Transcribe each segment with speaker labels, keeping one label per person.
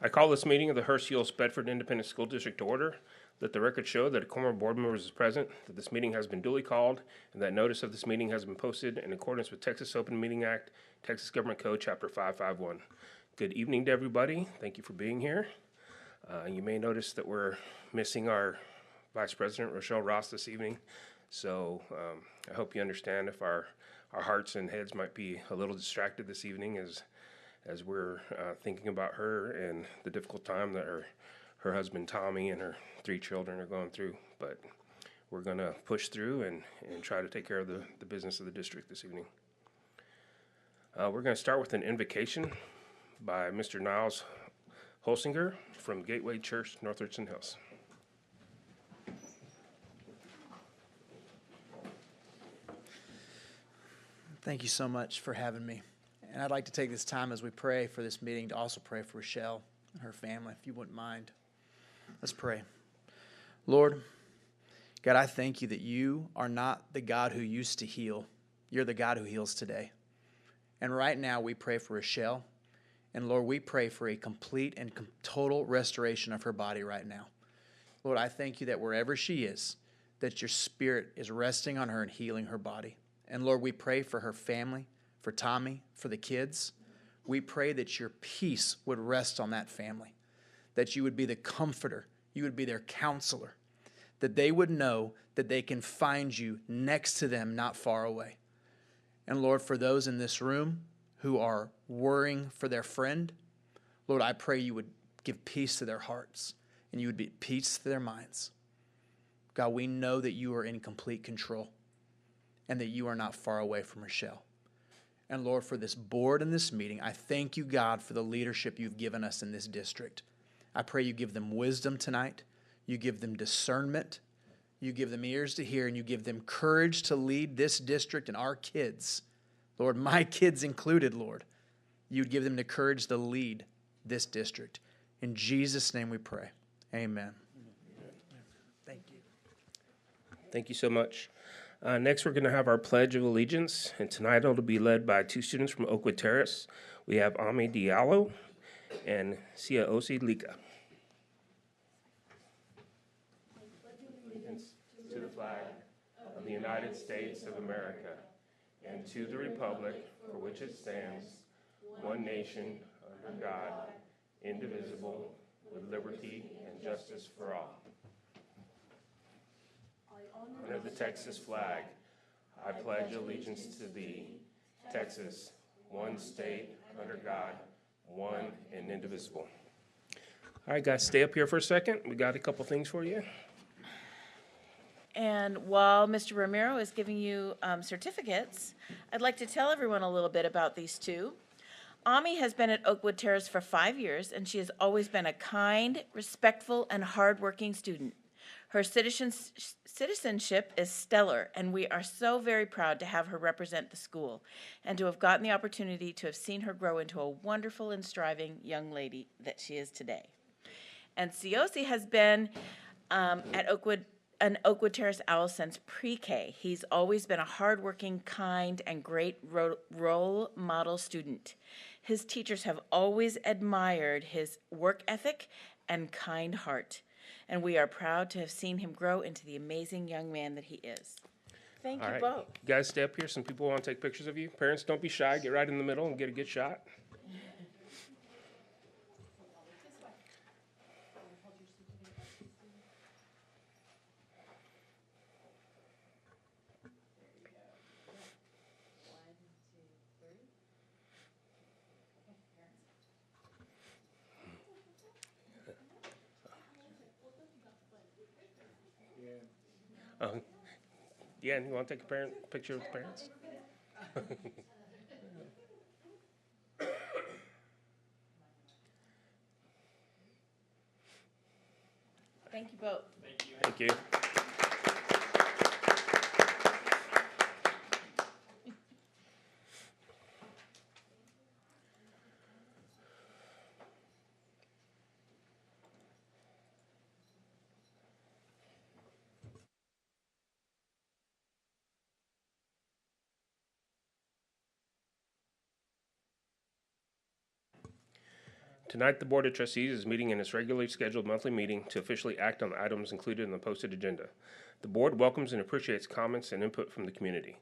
Speaker 1: I call this meeting of the Hurst-Euless-Bedford Independent School District to order. Let the record show that a quorum of board members is present, that this meeting has been duly called, and that notice of this meeting has been posted in accordance with Texas Open Meeting Act, Texas Government Code, Chapter 551. Good evening to everybody. Thank you for being here. You may notice that we're missing our Vice President, Rochelle Ross, this evening. So I hope you understand if our hearts and heads might be a little distracted this evening as we're thinking about her and the difficult time that her husband Tommy and her 3 children are going through. But we're going to push through and try to take care of the business of the district this evening. We're going to start with an invocation by Mr. Niles Holsinger from Gateway Church, North Richland Hills.
Speaker 2: Thank you so much for having me. And I'd like to take this time as we pray for this meeting to also pray for Rochelle and her family, if you wouldn't mind. Let's pray. Lord, God, I thank you that you are not the God who used to heal. You're the God who heals today. And right now we pray for Rochelle. And Lord, we pray for a complete and total restoration of her body right now. Lord, I thank you that wherever she is, that your spirit is resting on her and healing her body. And Lord, we pray for her family, for Tommy, for the kids. We pray that your peace would rest on that family, that you would be the comforter, you would be their counselor, that they would know that they can find you next to them, not far away. And Lord, for those in this room who are worrying for their friend, Lord, I pray you would give peace to their hearts and you would be peace to their minds. God, we know that you are in complete control and that you are not far away from Rochelle. And Lord, for this board and this meeting, I thank you, God, for the leadership you've given us in this district. I pray you give them wisdom tonight. You give them discernment. You give them ears to hear, and you give them courage to lead this district and our kids. Lord, my kids included, Lord. You'd give them the courage to lead this district. In Jesus' name we pray. Amen. Thank you.
Speaker 1: Thank you so much. Next, we're going to have our Pledge of Allegiance, and tonight it'll be led by 2 students from Oakwood Terrace. We have Ami Diallo and Sia Osi Lika. Allegiance to the flag of the United States of America and to the republic for which it stands, one nation, under God, indivisible, with liberty and justice for all. Under the Texas flag, I pledge allegiance to thee, Texas, one state, under God, one and indivisible. All right, guys, stay up here for a second. We got a couple things for you.
Speaker 3: And while Mr. Romero is giving you certificates, I'd like to tell everyone a little bit about these 2. Ami has been at Oakwood Terrace for 5 years, and she has always been a kind, respectful, and hardworking student. Her citizenship is stellar, and we are so very proud to have her represent the school and to have gotten the opportunity to have seen her grow into a wonderful and striving young lady that she is today. And Siosi has been at an Oakwood Terrace Owl since pre-K. He's always been a hardworking, kind, and great role model student. His teachers have always admired his work ethic and kind heart, and we are proud to have seen him grow into the amazing young man that he is. Thank you both.
Speaker 1: You guys stay up here. Some people want to take pictures of you. Parents, don't be shy. Get right in the middle and get a good shot. Yeah, and you want to take a picture with the parents?
Speaker 3: Thank you both.
Speaker 1: Thank you. Tonight, the Board of Trustees is meeting in its regularly scheduled monthly meeting to officially act on the items included in the posted agenda. The Board welcomes and appreciates comments and input from the community.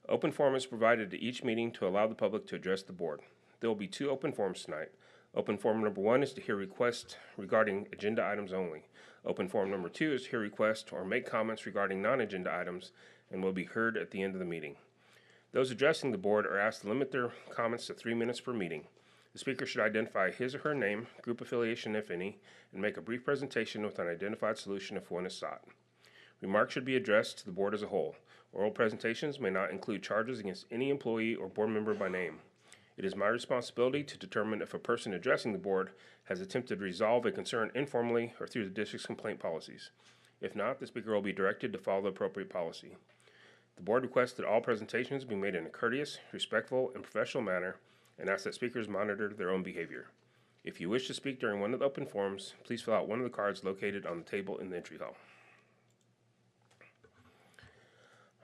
Speaker 1: Open forum is provided at each meeting to allow the public to address the Board. There will be 2 open forums tonight. Open forum number 1 is to hear requests regarding agenda items only. Open forum number 2 is to hear requests or make comments regarding non-agenda items and will be heard at the end of the meeting. Those addressing the Board are asked to limit their comments to 3 minutes per meeting. The speaker should identify his or her name, group affiliation if any, and make a brief presentation with an identified solution if one is sought. Remarks should be addressed to the Board as a whole. Oral presentations may not include charges against any employee or board member by name. It is my responsibility to determine if a person addressing the Board has attempted to resolve a concern informally or through the district's complaint policies. If not, the speaker will be directed to follow the appropriate policy. The Board requests that all presentations be made in a courteous, respectful, and professional manner, and asks that speakers monitor their own behavior. If you wish to speak during one of the open forums, please fill out one of the cards located on the table in the entry hall.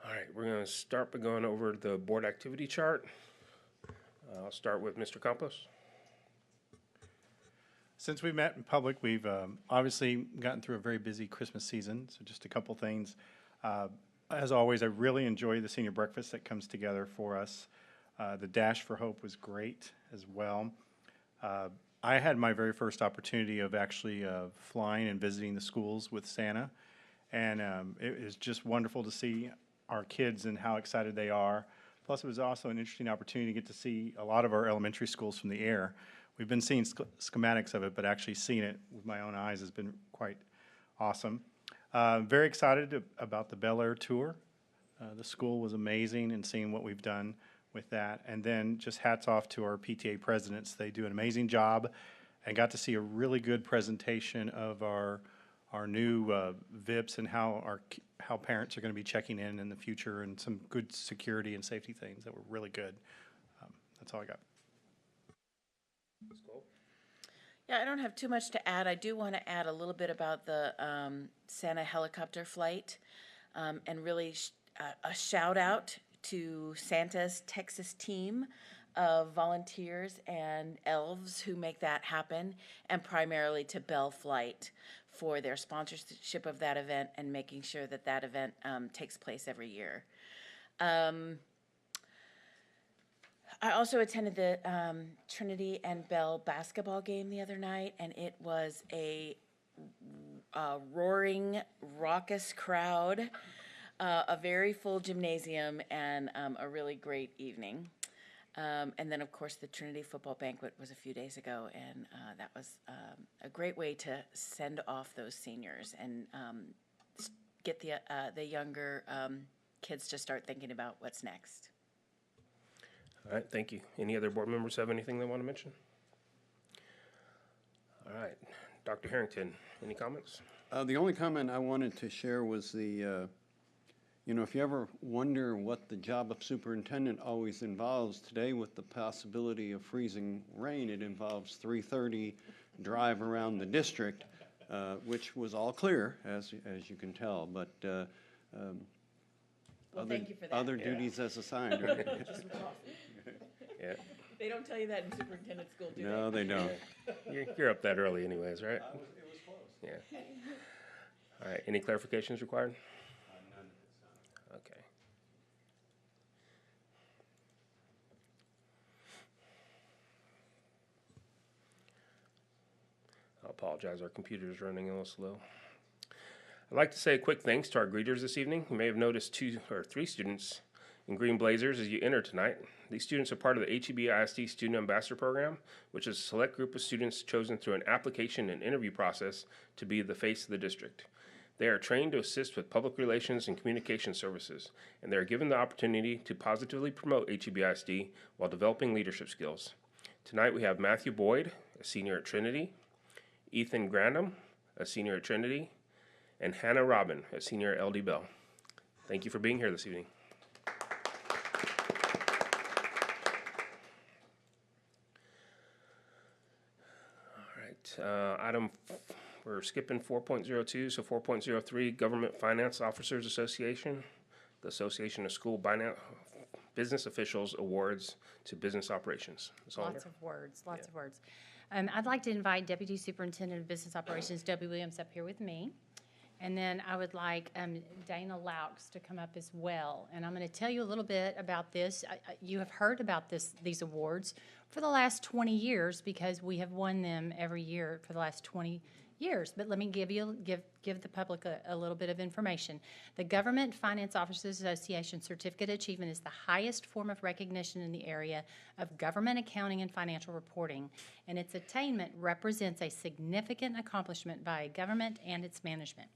Speaker 1: All right, we're going to start by going over the board activity chart. I'll start with Mr. Campos.
Speaker 4: Since we met in public, we've obviously gotten through a very busy Christmas season, so just a couple things. As always, I really enjoy the senior breakfast that comes together for us. The Dash for Hope was great as well. I had my very first opportunity of actually flying and visiting the schools with Santa, and it is just wonderful to see our kids and how excited they are. Plus, it was also an interesting opportunity to get to see a lot of our elementary schools from the air. We've been seeing schematics of it, but actually seeing it with my own eyes has been quite awesome. Very excited about the Bel Air tour. The school was amazing and seeing what we've done with that. And then just hats off to our PTA presidents. They do an amazing job, and got to see a really good presentation of our new VIPs and how parents are going to be checking in the future, and some good security and safety things that were really good. That's all I got.
Speaker 3: Yeah, I don't have too much to add. I do want to add a little bit about the Santa helicopter flight, and really a shout out to Santa's Texas team of volunteers and elves who make that happen, and primarily to Bell Flight for their sponsorship of that event and making sure that that event takes place every year. I also attended the Trinity and Bell basketball game the other night, and it was a roaring, raucous crowd, a very full gymnasium, and a really great evening. And then, of course, the Trinity football banquet was a few days ago, and that was a great way to send off those seniors and get the younger kids to start thinking about what's next.
Speaker 1: All right, thank you. Any other board members have anything they want to mention? All right, Dr. Harrington, any comments?
Speaker 5: The only comment I wanted to share was the, if you ever wonder what the job of superintendent always involves, today with the possibility of freezing rain, it involves 3:30 drive around the district, which was all clear, as you can tell, but
Speaker 3: Thank you for that.
Speaker 5: other duties as assigned. Right?
Speaker 1: Yeah.
Speaker 3: They don't tell you that in superintendent school, do
Speaker 5: No, they don't.
Speaker 1: You're up that early anyways, right?
Speaker 5: It was close.
Speaker 1: Yeah. All right, any clarifications required?
Speaker 5: None at this time.
Speaker 1: Okay. I apologize, our computer's running a little slow. I'd like to say a quick thanks to our greeters this evening. You may have noticed 2 or 3 students in green blazers as you enter tonight. These students are part of the HEB ISD Student Ambassador Program, which is a select group of students chosen through an application and interview process to be the face of the district. They are trained to assist with public relations and communication services, and they are given the opportunity to positively promote HEB ISD while developing leadership skills. Tonight we have Matthew Boyd, a senior at Trinity, Ethan Grandam, a senior at Trinity, and Hannah Robin, a senior at LD Bell. Thank you for being here this evening. We're skipping 4.02, so 4.03, Government Finance Officers Association, the Association of School Business Officials Awards to Business Operations. Ms. Hollander?
Speaker 6: Lots of words. I'd like to invite Deputy Superintendent of Business Operations, Debbie Williams, up here with me. And then I would like Dana Laux to come up as well. And I'm going to tell you a little bit about this. You have heard about these awards for the last 20 years because we have won them every year for the last 20 years. But let me give the public a little bit of information. The Government Finance Officers Association Certificate Achievement is the highest form of recognition in the area of government accounting and financial reporting, and its attainment represents a significant accomplishment by a government and its management.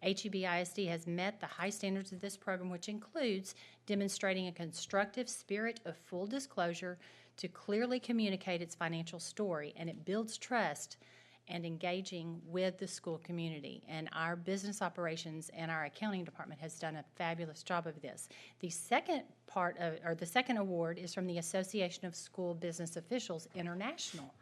Speaker 6: HEB-ISD has met the high standards of this program, which includes demonstrating a constructive spirit of full disclosure to clearly communicate its financial story, and it builds trust and engaging with the school community. And our business operations and our accounting department has done a fabulous job of this. The second the second award is from the Association of School Business Officials International.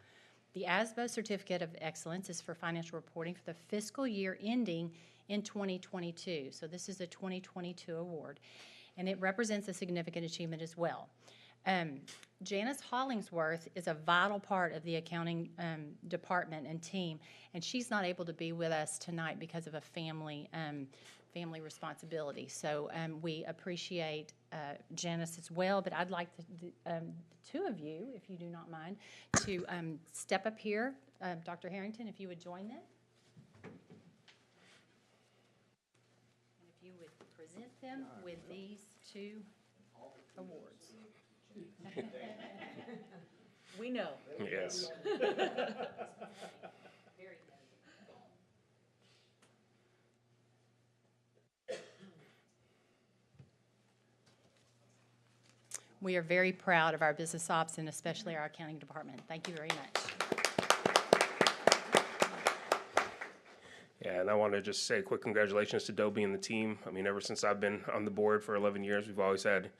Speaker 6: The ASBO Certificate of Excellence is for financial reporting for the fiscal year ending in 2022. So this is a 2022 award, and it represents a significant achievement as well. Janice Hollingsworth is a vital part of the accounting department and team, and she's not able to be with us tonight because of a family responsibility. So we appreciate Janice as well, but I'd like the two of you, if you do not mind, to step up here. Dr. Harrington, if you would join them. And if you would present them with these two awards.
Speaker 3: We know.
Speaker 1: Yes.
Speaker 6: We are very proud of our business ops and especially our accounting department. Thank you very much.
Speaker 1: Yeah, and I want to just say a quick congratulations to Dobie and the team. I mean, ever since I've been on the board for 11 years, we've always had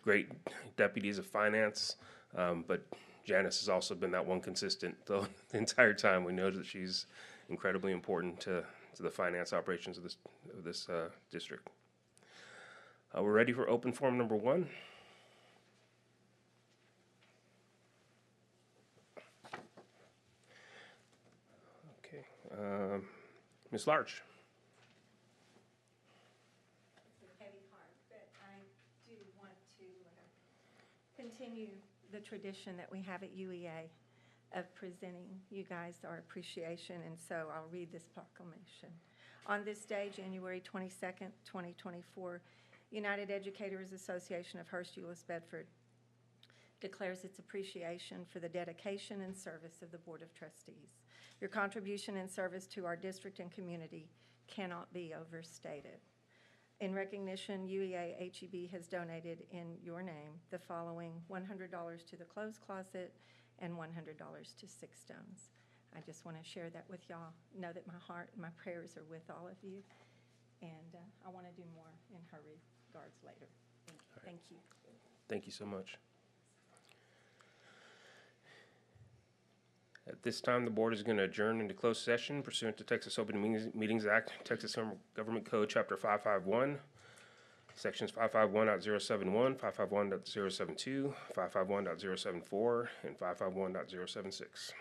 Speaker 1: great deputies of finance, but Janice has also been that one consistent the entire time. We know that she's incredibly important to the finance operations of this district. We're ready for open forum number 1. Okay, Ms. Larch.
Speaker 7: It's a heavy heart, but I do want to continue the tradition that we have at UEA of presenting you guys our appreciation, and so I'll read this proclamation. On this day, January 22nd, 2024, United Educators Association of Hurst-Euless-Bedford declares its appreciation for the dedication and service of the Board of Trustees. Your contribution and service to our district and community cannot be overstated. In recognition, UEA HEB has donated in your name the following $100 to the Clothes Closet and $100 to Six Stones. I just want to share that with y'all. Know that my heart and my prayers are with all of you, and I want to do more in her regards later. Thank you.
Speaker 1: Thank you so much. At this time, the board is going to adjourn into closed session pursuant to Texas Open Meetings Act, Texas Government Code, Chapter 551, Sections 551.071, 551.072, 551.074, and 551.076.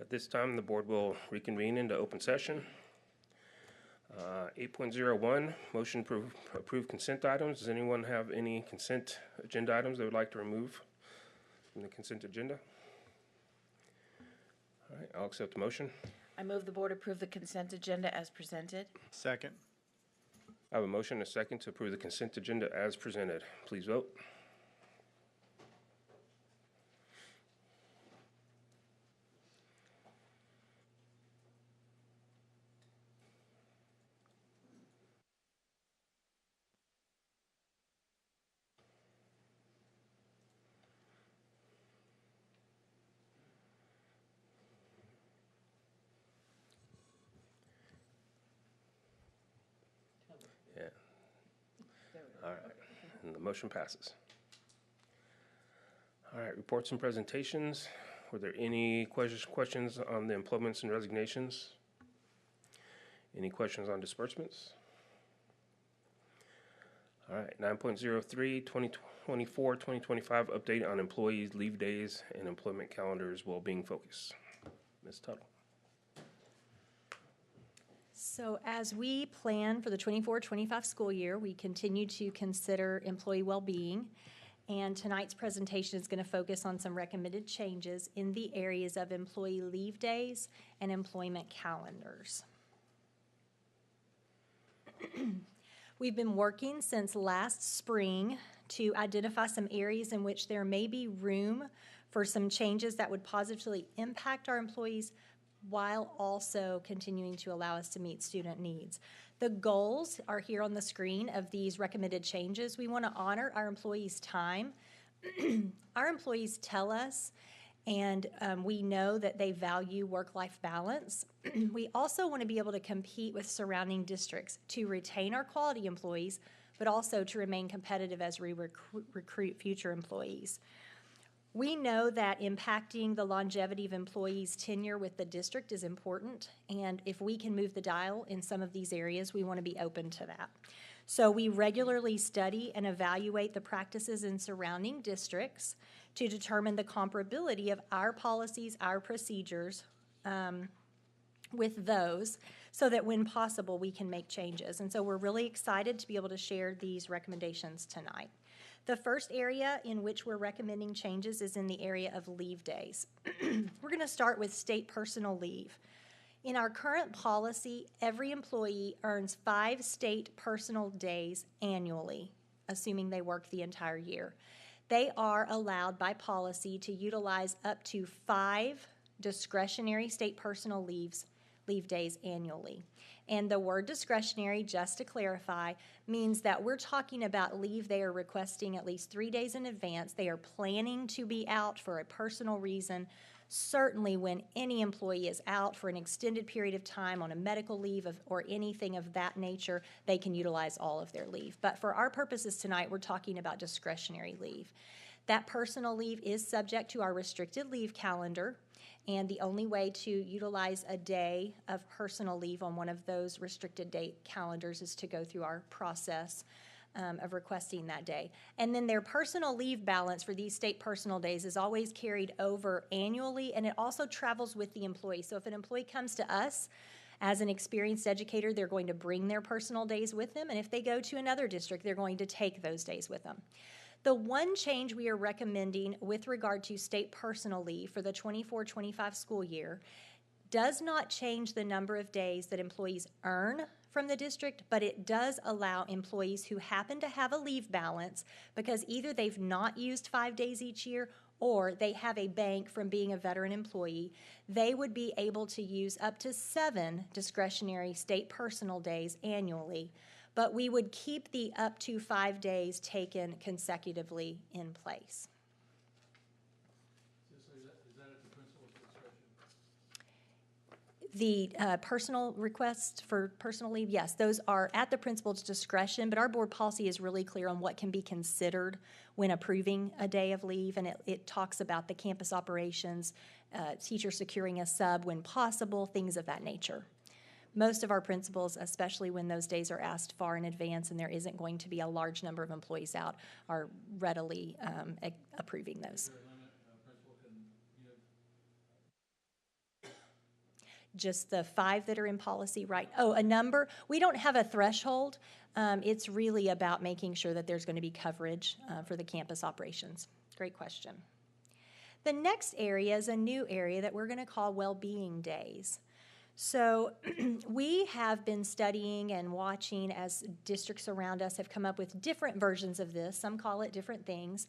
Speaker 1: At this time, the board will reconvene into open session. 8.01, motion to approve consent items. Does anyone have any consent agenda items they would like to remove from the consent agenda? All right, I'll accept the motion.
Speaker 3: I move the board approve the consent agenda as presented.
Speaker 4: Second.
Speaker 1: I have a motion and a second to approve the consent agenda as presented. Please vote. Yeah. All right, and the motion passes. All right, reports and presentations. Were there any questions on the employments and resignations? Any questions on disbursements? All right, 9.03, 2024-2025 update on employees' leave days and employment calendars well-being focus. Ms. Tuttle.
Speaker 8: So as we plan for the 24-25 school year, we continue to consider employee well-being. And tonight's presentation is going to focus on some recommended changes in the areas of employee leave days and employment calendars. We've been working since last spring to identify some areas in which there may be room for some changes that would positively impact our employees while also continuing to allow us to meet student needs. The goals are here on the screen of these recommended changes. We want to honor our employees' time. Our employees tell us, and we know that they value work-life balance. We also want to be able to compete with surrounding districts to retain our quality employees, but also to remain competitive as we recruit future employees. We know that impacting the longevity of employees' tenure with the district is important, and if we can move the dial in some of these areas, we want to be open to that. So we regularly study and evaluate the practices in surrounding districts to determine the comparability of our policies, our procedures with those, so that when possible, we can make changes. And so we're really excited to be able to share these recommendations tonight. The first area in which we're recommending changes is in the area of leave days. We're going to start with state personal leave. In our current policy, every employee earns 5 state personal days annually, assuming they work the entire year. They are allowed by policy to utilize up to 5 discretionary state personal leave days annually. And the word discretionary, just to clarify, means that we're talking about leave they are requesting at least 3 days in advance. They are planning to be out for a personal reason. Certainly when any employee is out for an extended period of time on a medical leave or anything of that nature, they can utilize all of their leave. But for our purposes tonight, we're talking about discretionary leave. That personal leave is subject to our restricted leave calendar, and the only way to utilize a day of personal leave on one of those restricted date calendars is to go through our process of requesting that day. And then their personal leave balance for these state personal days is always carried over annually, and it also travels with the employee. So if an employee comes to us as an experienced educator, they're going to bring their personal days with them, and if they go to another district, they're going to take those days with them. The one change we are recommending with regard to state personal leave for the 24-25 school year does not change the number of days that employees earn from the district, but it does allow employees who happen to have a leave balance because either they've not used 5 days each year or they have a bank from being a veteran employee, they would be able to use up to 7 discretionary state personal days annually. But we would keep the up to 5 days taken consecutively in place.
Speaker 9: Is that at the principal's discretion?
Speaker 8: The personal requests for personal leave, yes, those are at the principal's discretion, but our board policy is really clear on what can be considered when approving a day of leave, and it talks about the campus operations, teacher securing a sub when possible, things of that nature. Most of our principals, especially when those days are asked far in advance and there isn't going to be a large number of employees out, are readily approving those.
Speaker 9: Is there a limit a principal can give?
Speaker 8: Just the 5 that are in policy, right? Oh, a number? We don't have a threshold. It's really about making sure that there's going to be coverage for the campus operations. Great question. The next area is a new area that we're going to call well-being days. So we have been studying and watching as districts around us have come up with different versions of this. Some call it different things.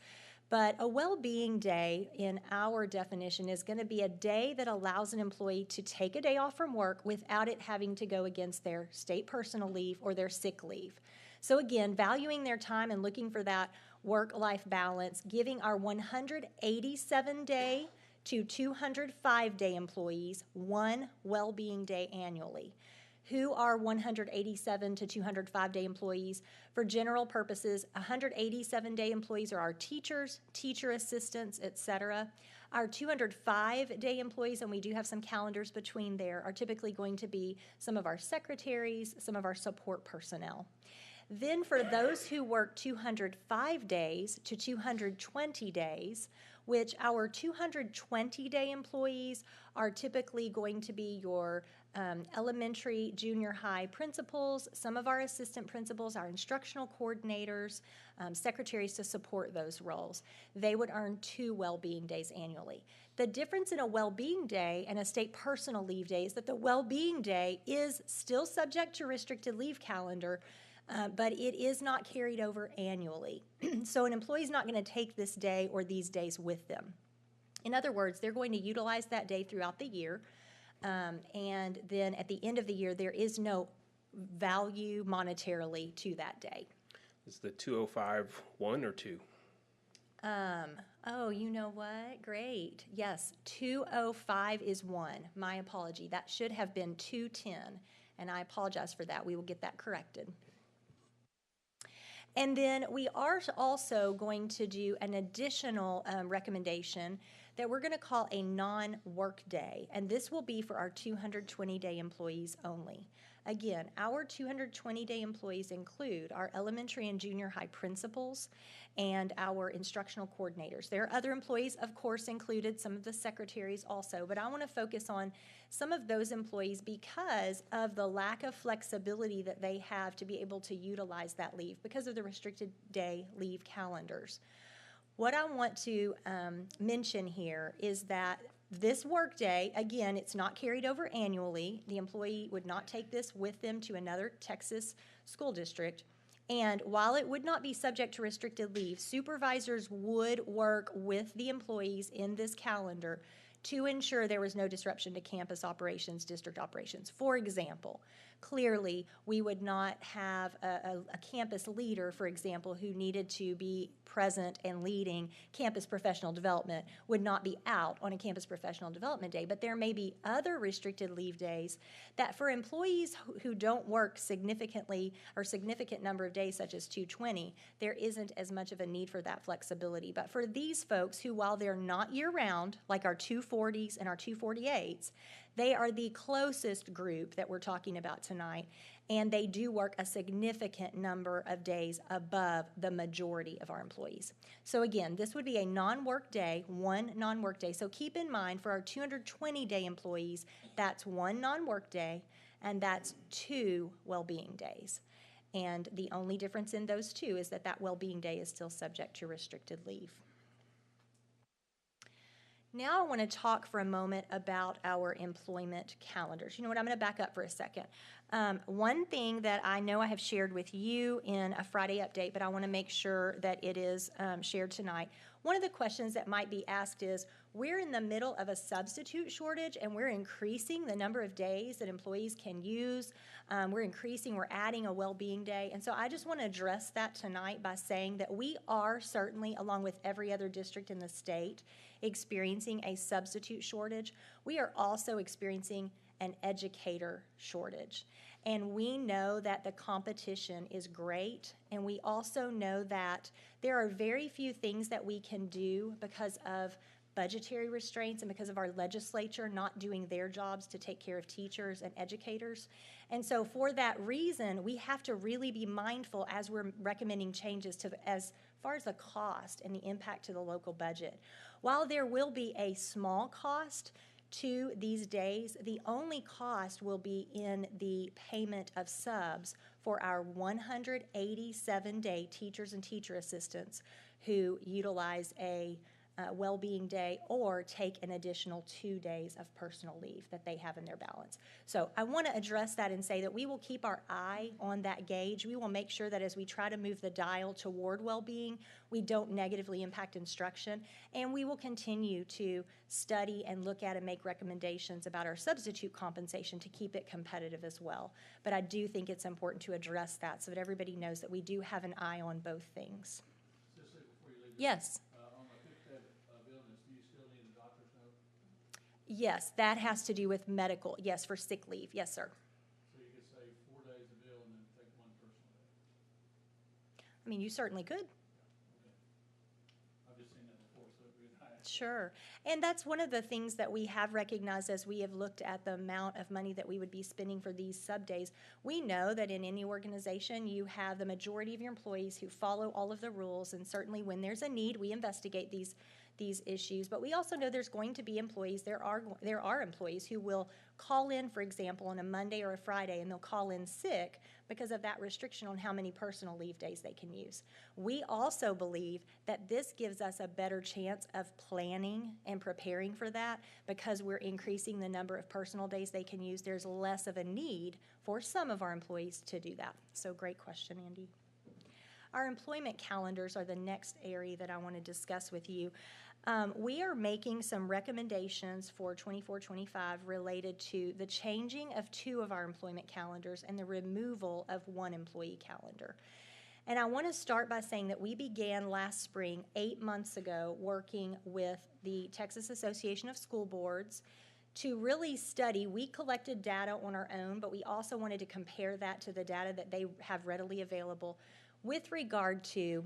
Speaker 8: But a well-being day, in our definition, is going to be a day that allows an employee to take a day off from work without it having to go against their state personal leave or their sick leave. So again, valuing their time and looking for that work-life balance, giving our 187-day to 205-day employees 1 well-being day annually. Who are 187 to 205-day employees? For general purposes, 187-day employees are our teachers, teacher assistants, etc. Our 205-day employees, and we do have some calendars between there, are typically going to be some of our secretaries, some of our support personnel. Then for those who work 205 days to 220 days, which our 220-day employees are typically going to be your elementary, junior high principals, some of our assistant principals, our instructional coordinators, secretaries to support those roles. They would earn 2 well-being days annually. The difference in a well-being day and a state personal leave day is that the well-being day is still subject to restricted leave calendar, but it is not carried over annually. So an employee is not going to take this day or these days with them. In other words, they're going to utilize that day throughout the year, and then at the end of the year, there is no value monetarily to that day.
Speaker 1: Is the 205 1 or 2?
Speaker 8: Oh, you know what? Great. Yes, 205 is 1. My apology. That should have been 210, and I apologize for that. We will get that corrected. And then we are also going to do an additional recommendation that we're going to call a non-work day, and this will be for our 220-day employees only. Again, our 220-day employees include our elementary and junior high principals and our instructional coordinators. There are other employees, of course, included, some of the secretaries also, but I want to focus on some of those employees because of the lack of flexibility that they have to be able to utilize that leave because of the restricted day leave calendars. What I want to mention here is that this workday, again, it's not carried over annually. The employee would not take this with them to another Texas school district. And while it would not be subject to restricted leave, supervisors would work with the employees in this calendar to ensure there was no disruption to campus operations, district operations. For example, clearly we would not have a campus leader, for example, who needed to be present and leading campus professional development would not be out on a campus professional development day, but there may be other restricted leave days that for employees who don't work significantly or significant number of days such as 220, there isn't as much of a need for that flexibility. But for these folks who, while they're not year-round, like our 240s and our 248s, they are the closest group that we're talking about tonight, and they do work a significant number of days above the majority of our employees. So again, this would be a non-work day, 1 non-work day. So keep in mind for our 220-day employees, that's 1 non-work day, and that's 2 well-being days. And the only difference in those 2 is that that well-being day is still subject to restricted leave. Now I want to talk for a moment about our employment calendars. You know what, I'm going to back up for a second. One thing that I know I have shared with you in a Friday update, but I want to make sure that it is shared tonight. One of the questions that might be asked is, we're in the middle of a substitute shortage and we're increasing the number of days that employees can use. We're adding a well-being day. And so I just want to address that tonight by saying that we are certainly, along with every other district in the state, experiencing a substitute shortage. We are also experiencing an educator shortage. And we know that the competition is great, and we also know that there are very few things that we can do because of budgetary restraints and because of our legislature not doing their jobs to take care of teachers and educators. And so for that reason, we have to really be mindful as we're recommending changes to as far as the cost and the impact to the local budget. While there will be a small cost to these days, the only cost will be in the payment of subs for our 187-day teachers and teacher assistants who utilize a well-being day or take an additional 2 days of personal leave that they have in their balance. So I want to address that and say that we will keep our eye on that gauge. We will make sure that as we try to move the dial toward well-being, we don't negatively impact instruction, and we will continue to study and look at and make recommendations about our substitute compensation to keep it competitive as well. But I do think it's important to address that so that everybody knows that we do have an eye on both things.
Speaker 9: Cicely, before you leave.
Speaker 8: Yes.
Speaker 9: On the fifth of illness, do you still need a doctor's note?
Speaker 8: Yes, that has to do with medical. Yes, for sick leave. Yes, sir.
Speaker 9: So you could say 4 days of ill and then take 1 personal day?
Speaker 8: I mean, you certainly could.
Speaker 9: I've just seen that before, so it'd be nice.
Speaker 8: Sure. And that's one of the things that we have recognized as we have looked at the amount of money that we would be spending for these sub-days. We know that in any organization, you have the majority of your employees who follow all of the rules, and certainly when there's a need, we investigate these these issues, but we also know there's going to be employees, there are employees who will call in, for example, on a Monday or a Friday, and they'll call in sick because of that restriction on how many personal leave days they can use. We also believe that this gives us a better chance of planning and preparing for that because we're increasing the number of personal days they can use. There's less of a need for some of our employees to do that. So great question, Andy. Our employment calendars are the next area that I want to discuss with you. We are making some recommendations for 24-25 related to the changing of 2 of our employment calendars and the removal of 1 employee calendar. And I want to start by saying that we began last spring, 8 months ago, working with the Texas Association of School Boards to really study. We collected data on our own, but we also wanted to compare that to the data that they have readily available with regard to,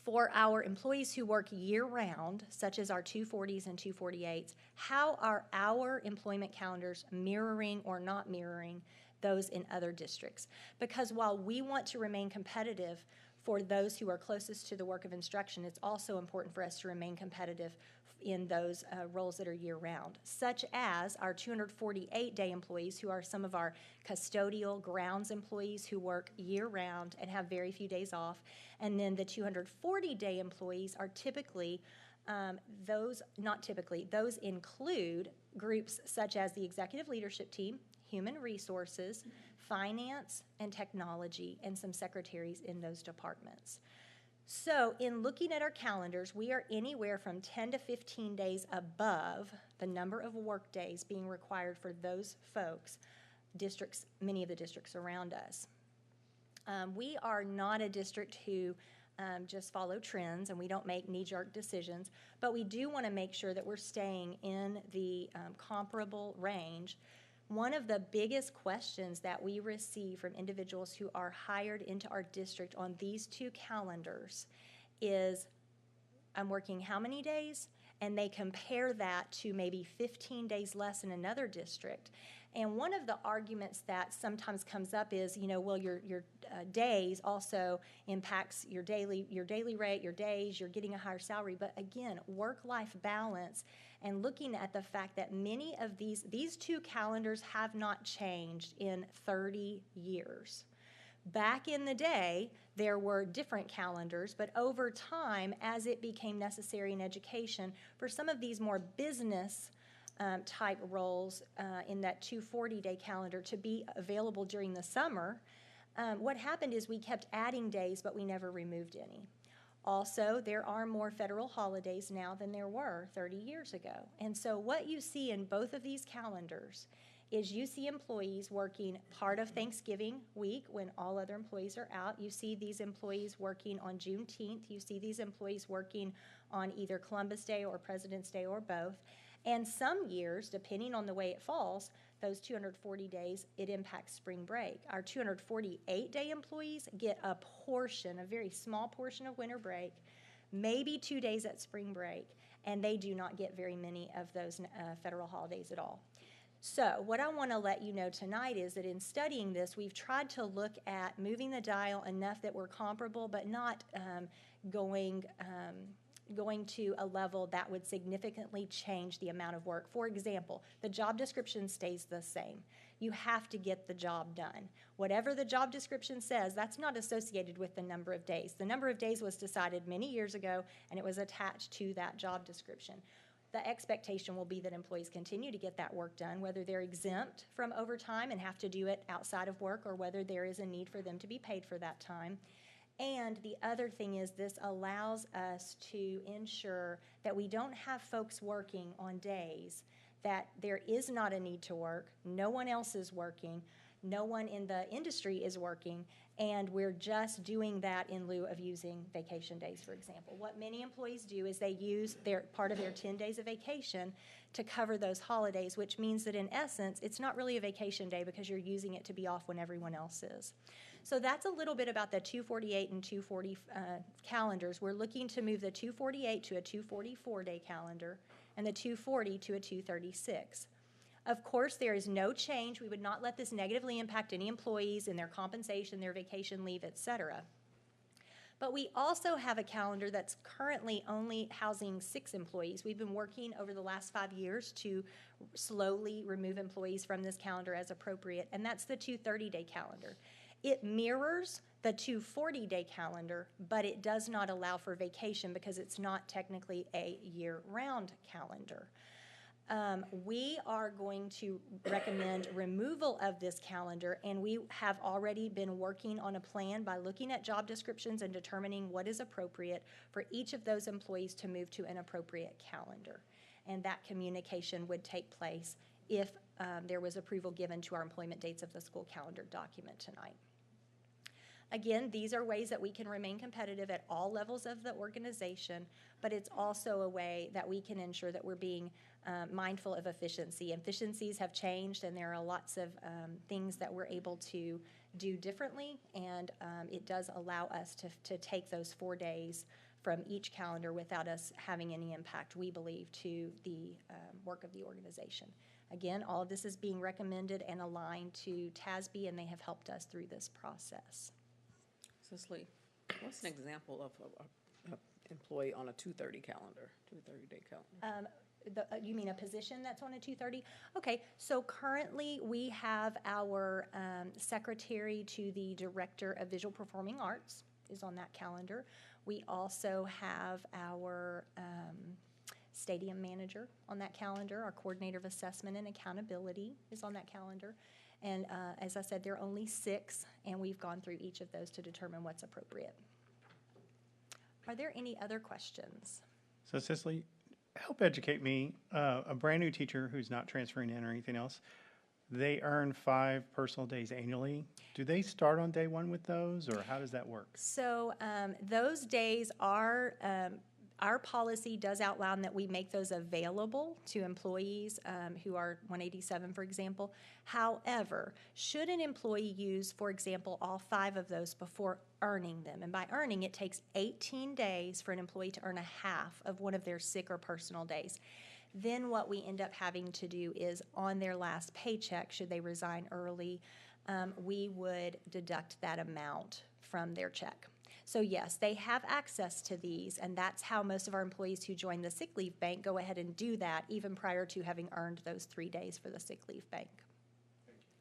Speaker 8: for our employees who work year-round, such as our 240s and 248s, how are our employment calendars mirroring or not mirroring those in other districts? Because while we want to remain competitive for those who are closest to the work of instruction, it's also important for us to remain competitive in those roles that are year-round, such as our 248-day employees, who are some of our custodial grounds employees who work year-round and have very few days off. And then the 240-day employees are typically, those include groups such as the executive leadership team, human resources, finance, and technology, and some secretaries in those departments. So in looking at our calendars, we are anywhere from 10 to 15 days above the number of work days being required for those folks, districts, many of the districts around us. We are not a district who just follow trends, and we don't make knee-jerk decisions, but we do want to make sure that we're staying in the comparable range. One of the biggest questions that we receive from individuals who are hired into our district on these 2 calendars is, I'm working how many days? And they compare that to maybe 15 days less in another district. And one of the arguments that sometimes comes up is, well, your days also impacts your daily rate, your days, you're getting a higher salary. But again, work-life balance and looking at the fact that many of these 2 calendars have not changed in 30 years. Back in the day, there were different calendars, but over time, as it became necessary in education, for some of these more business type roles in that 240-day calendar to be available during the summer, what happened is we kept adding days, but we never removed any. Also, there are more federal holidays now than there were 30 years ago. And so what you see in both of these calendars is you see employees working part of Thanksgiving week when all other employees are out. You see these employees working on Juneteenth. You see these employees working on either Columbus Day or President's Day or both. And some years, depending on the way it falls, those 240 days, it impacts spring break. Our 248-day employees get a very small portion of winter break, maybe 2 days at spring break, and they do not get very many of those federal holidays at all. So what I want to let you know tonight is that in studying this, we've tried to look at moving the dial enough that we're comparable, but not going to a level that would significantly change the amount of work. For example, the job description stays the same. You have to get the job done. Whatever the job description says, that's not associated with the number of days. The number of days was decided many years ago, and it was attached to that job description. The expectation will be that employees continue to get that work done, whether they're exempt from overtime and have to do it outside of work, or whether there is a need for them to be paid for that time. And the other thing is this allows us to ensure that we don't have folks working on days that there is not a need to work, no one else is working, no one in the industry is working, and we're just doing that in lieu of using vacation days, for example. What many employees do is they use part of their 10 days of vacation to cover those holidays, which means that in essence, it's not really a vacation day because you're using it to be off when everyone else is. So that's a little bit about the 248 and 240 calendars. We're looking to move the 248 to a 244-day calendar and the 240 to a 236. Of course, there is no change. We would not let this negatively impact any employees in their compensation, their vacation leave, et cetera. But we also have a calendar that's currently only housing 6 employees. We've been working over the last 5 years to slowly remove employees from this calendar as appropriate, and that's the 230-day calendar. It mirrors the 240-day calendar, but it does not allow for vacation because it's not technically a year-round calendar. We are going to recommend removal of this calendar, and we have already been working on a plan by looking at job descriptions and determining what is appropriate for each of those employees to move to an appropriate calendar. And that communication would take place if there was approval given to our employment dates of the school calendar document tonight. Again, these are ways that we can remain competitive at all levels of the organization, but it's also a way that we can ensure that we're being mindful of efficiency. Efficiencies have changed, and there are lots of things that we're able to do differently, and it does allow us to take those 4 days from each calendar without us having any impact, we believe, to the work of the organization. Again, all of this is being recommended and aligned to TASB, and they have helped us through this process.
Speaker 10: Cicely, what's an example of an employee on a 230 calendar, 230-day calendar?
Speaker 8: You mean a position that's on a 230? Okay, so currently we have our secretary to the Director of Visual Performing Arts is on that calendar. We also have our stadium manager on that calendar. Our coordinator of assessment and accountability is on that calendar. And as I said, there are only 6, and we've gone through each of those to determine what's appropriate. Are there any other questions?
Speaker 4: So Cicely, help educate me. A brand new teacher who's not transferring in or anything else, they earn 5 personal days annually. Do they start on day 1 with those, or how does that work?
Speaker 8: So those days are, our policy does outline that we make those available to employees who are 187, for example. However, should an employee use, for example, all 5 of those before earning them, and by earning, it takes 18 days for an employee to earn a half of one of their sick or personal days. Then what we end up having to do is on their last paycheck, should they resign early, we would deduct that amount from their check. So yes, they have access to these, and that's how most of our employees who join the sick leave bank go ahead and do that even prior to having earned those 3 days for the sick leave bank.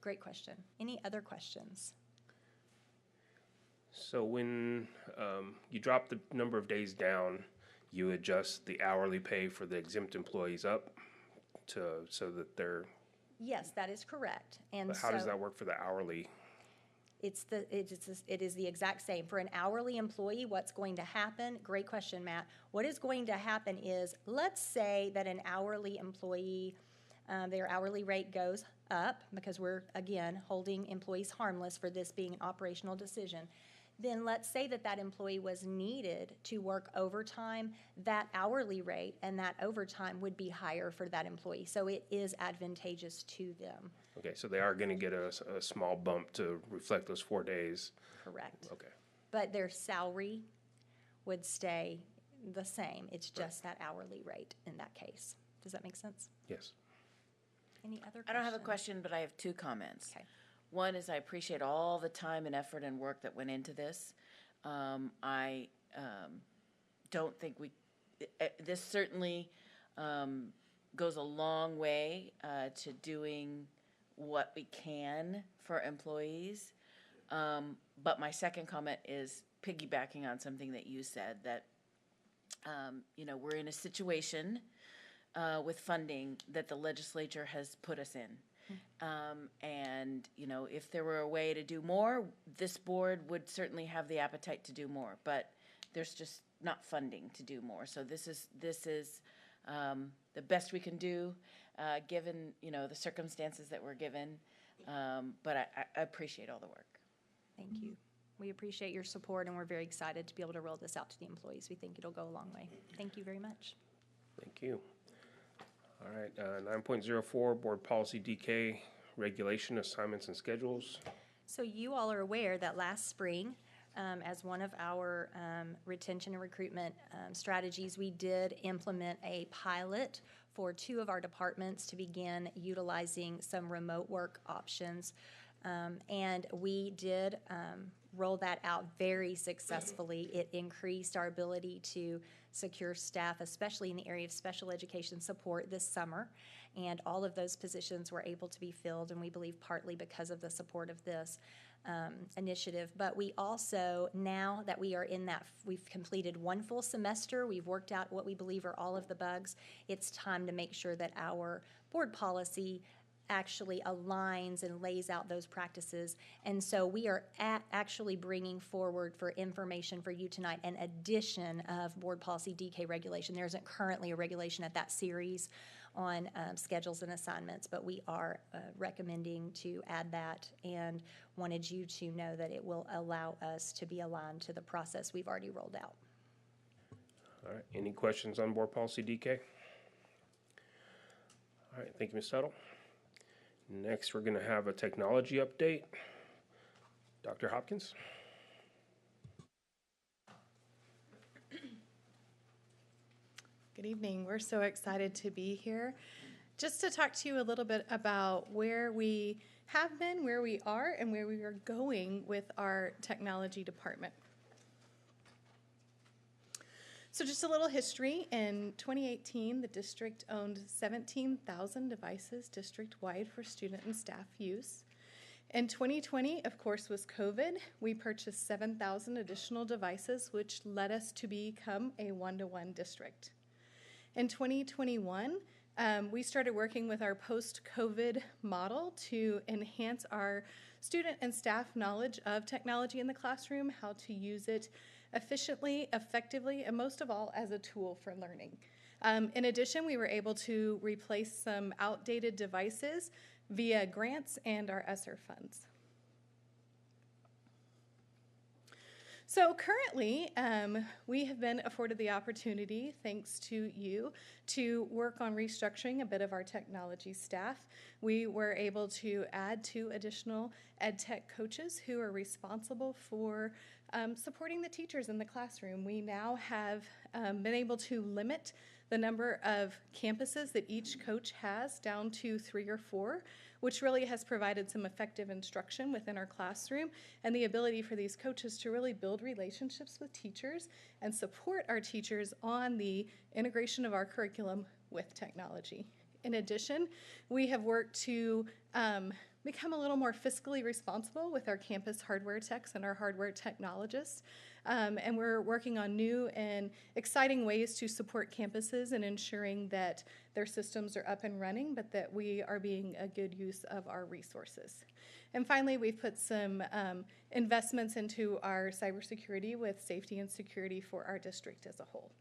Speaker 8: Great question. Any other questions?
Speaker 1: So when you drop the number of days down, you adjust the hourly pay for the exempt employees up so that they're.
Speaker 8: Yes, that is correct. And
Speaker 1: But how does that work for the hourly?
Speaker 8: It is the exact same. For an hourly employee, what's going to happen? Great question, Matt. What is going to happen is, let's say that an hourly employee, their hourly rate goes up, because we're, again, holding employees harmless for this being an operational decision. Then let's say that that employee was needed to work overtime, that hourly rate and that overtime would be higher for that employee. So it is advantageous to them.
Speaker 1: Okay, so they are going to get a small bump to reflect those 4 days.
Speaker 8: Correct.
Speaker 1: Okay.
Speaker 8: But their salary would stay the same. It's just that hourly rate in that case. Does that make sense?
Speaker 1: Yes.
Speaker 8: Any other questions?
Speaker 3: I don't have a question, but I have 2 comments.
Speaker 8: Okay.
Speaker 3: One is I appreciate all the time and effort and work that went into this. I don't think this certainly goes a long way to doing what we can for employees. But my second comment is piggybacking on something that you said, that, we're in a situation with funding that the legislature has put us in. And, if there were a way to do more, this board would certainly have the appetite to do more, but there's just not funding to do more. So this is the best we can do, given, the circumstances that we're given. But I appreciate all the work.
Speaker 8: Thank you. We appreciate your support, and we're very excited to be able to roll this out to the employees. We think it'll go a long way. Thank you very much.
Speaker 1: Thank you. All right, 9.04, Board Policy DK, Regulation, Assignments, and Schedules.
Speaker 8: So you all are aware that last spring, as one of our retention and recruitment strategies, we did implement a pilot for 2 of our departments to begin utilizing some remote work options. And we did roll that out very successfully. It increased our ability to secure staff, especially in the area of special education support this summer. And all of those positions were able to be filled, and we believe partly because of the support of this initiative. But we also, now that we are in that, we've completed one full semester, we've worked out what we believe are all of the bugs, it's time to make sure that our board policy actually aligns and lays out those practices. And so we are actually bringing forward for information for you tonight an addition of board policy DK regulation. There isn't currently a regulation at that series on schedules and assignments, but we are recommending to add that and wanted you to know that it will allow us to be aligned to the process we've already rolled out.
Speaker 1: All right, any questions on board policy DK? All right, thank you, Ms. Settle. Next, we're going to have a technology update. Dr. Hopkins.
Speaker 11: Good evening. We're so excited to be here just to talk to you a little bit about where we have been, where we are, and where we are going with our technology department. So just a little history. In 2018, the district owned 17,000 devices district-wide for student and staff use. In 2020, of course, was COVID. We purchased 7,000 additional devices, which led us to become a one-to-one district. In 2021, we started working with our post-COVID model to enhance our student and staff knowledge of technology in the classroom, how to use it efficiently, effectively, and most of all, as a tool for learning. In addition, we were able to replace some outdated devices via grants and our ESSER funds. So currently, we have been afforded the opportunity, thanks to you, to work on restructuring a bit of our technology staff. We were able to add 2 additional ed tech coaches who are responsible for supporting the teachers in the classroom. We now have been able to limit the number of campuses that each coach has down to 3 or 4, which really has provided some effective instruction within our classroom and the ability for these coaches to really build relationships with teachers and support our teachers on the integration of our curriculum with technology. In addition, we have worked to become a little more fiscally responsible with our campus hardware techs and our hardware technologists. And we're working on new and exciting ways to support campuses and ensuring that their systems are up and running, but that we are being a good use of our resources. And finally, we've put some investments into our cybersecurity with safety and security for our district as a whole.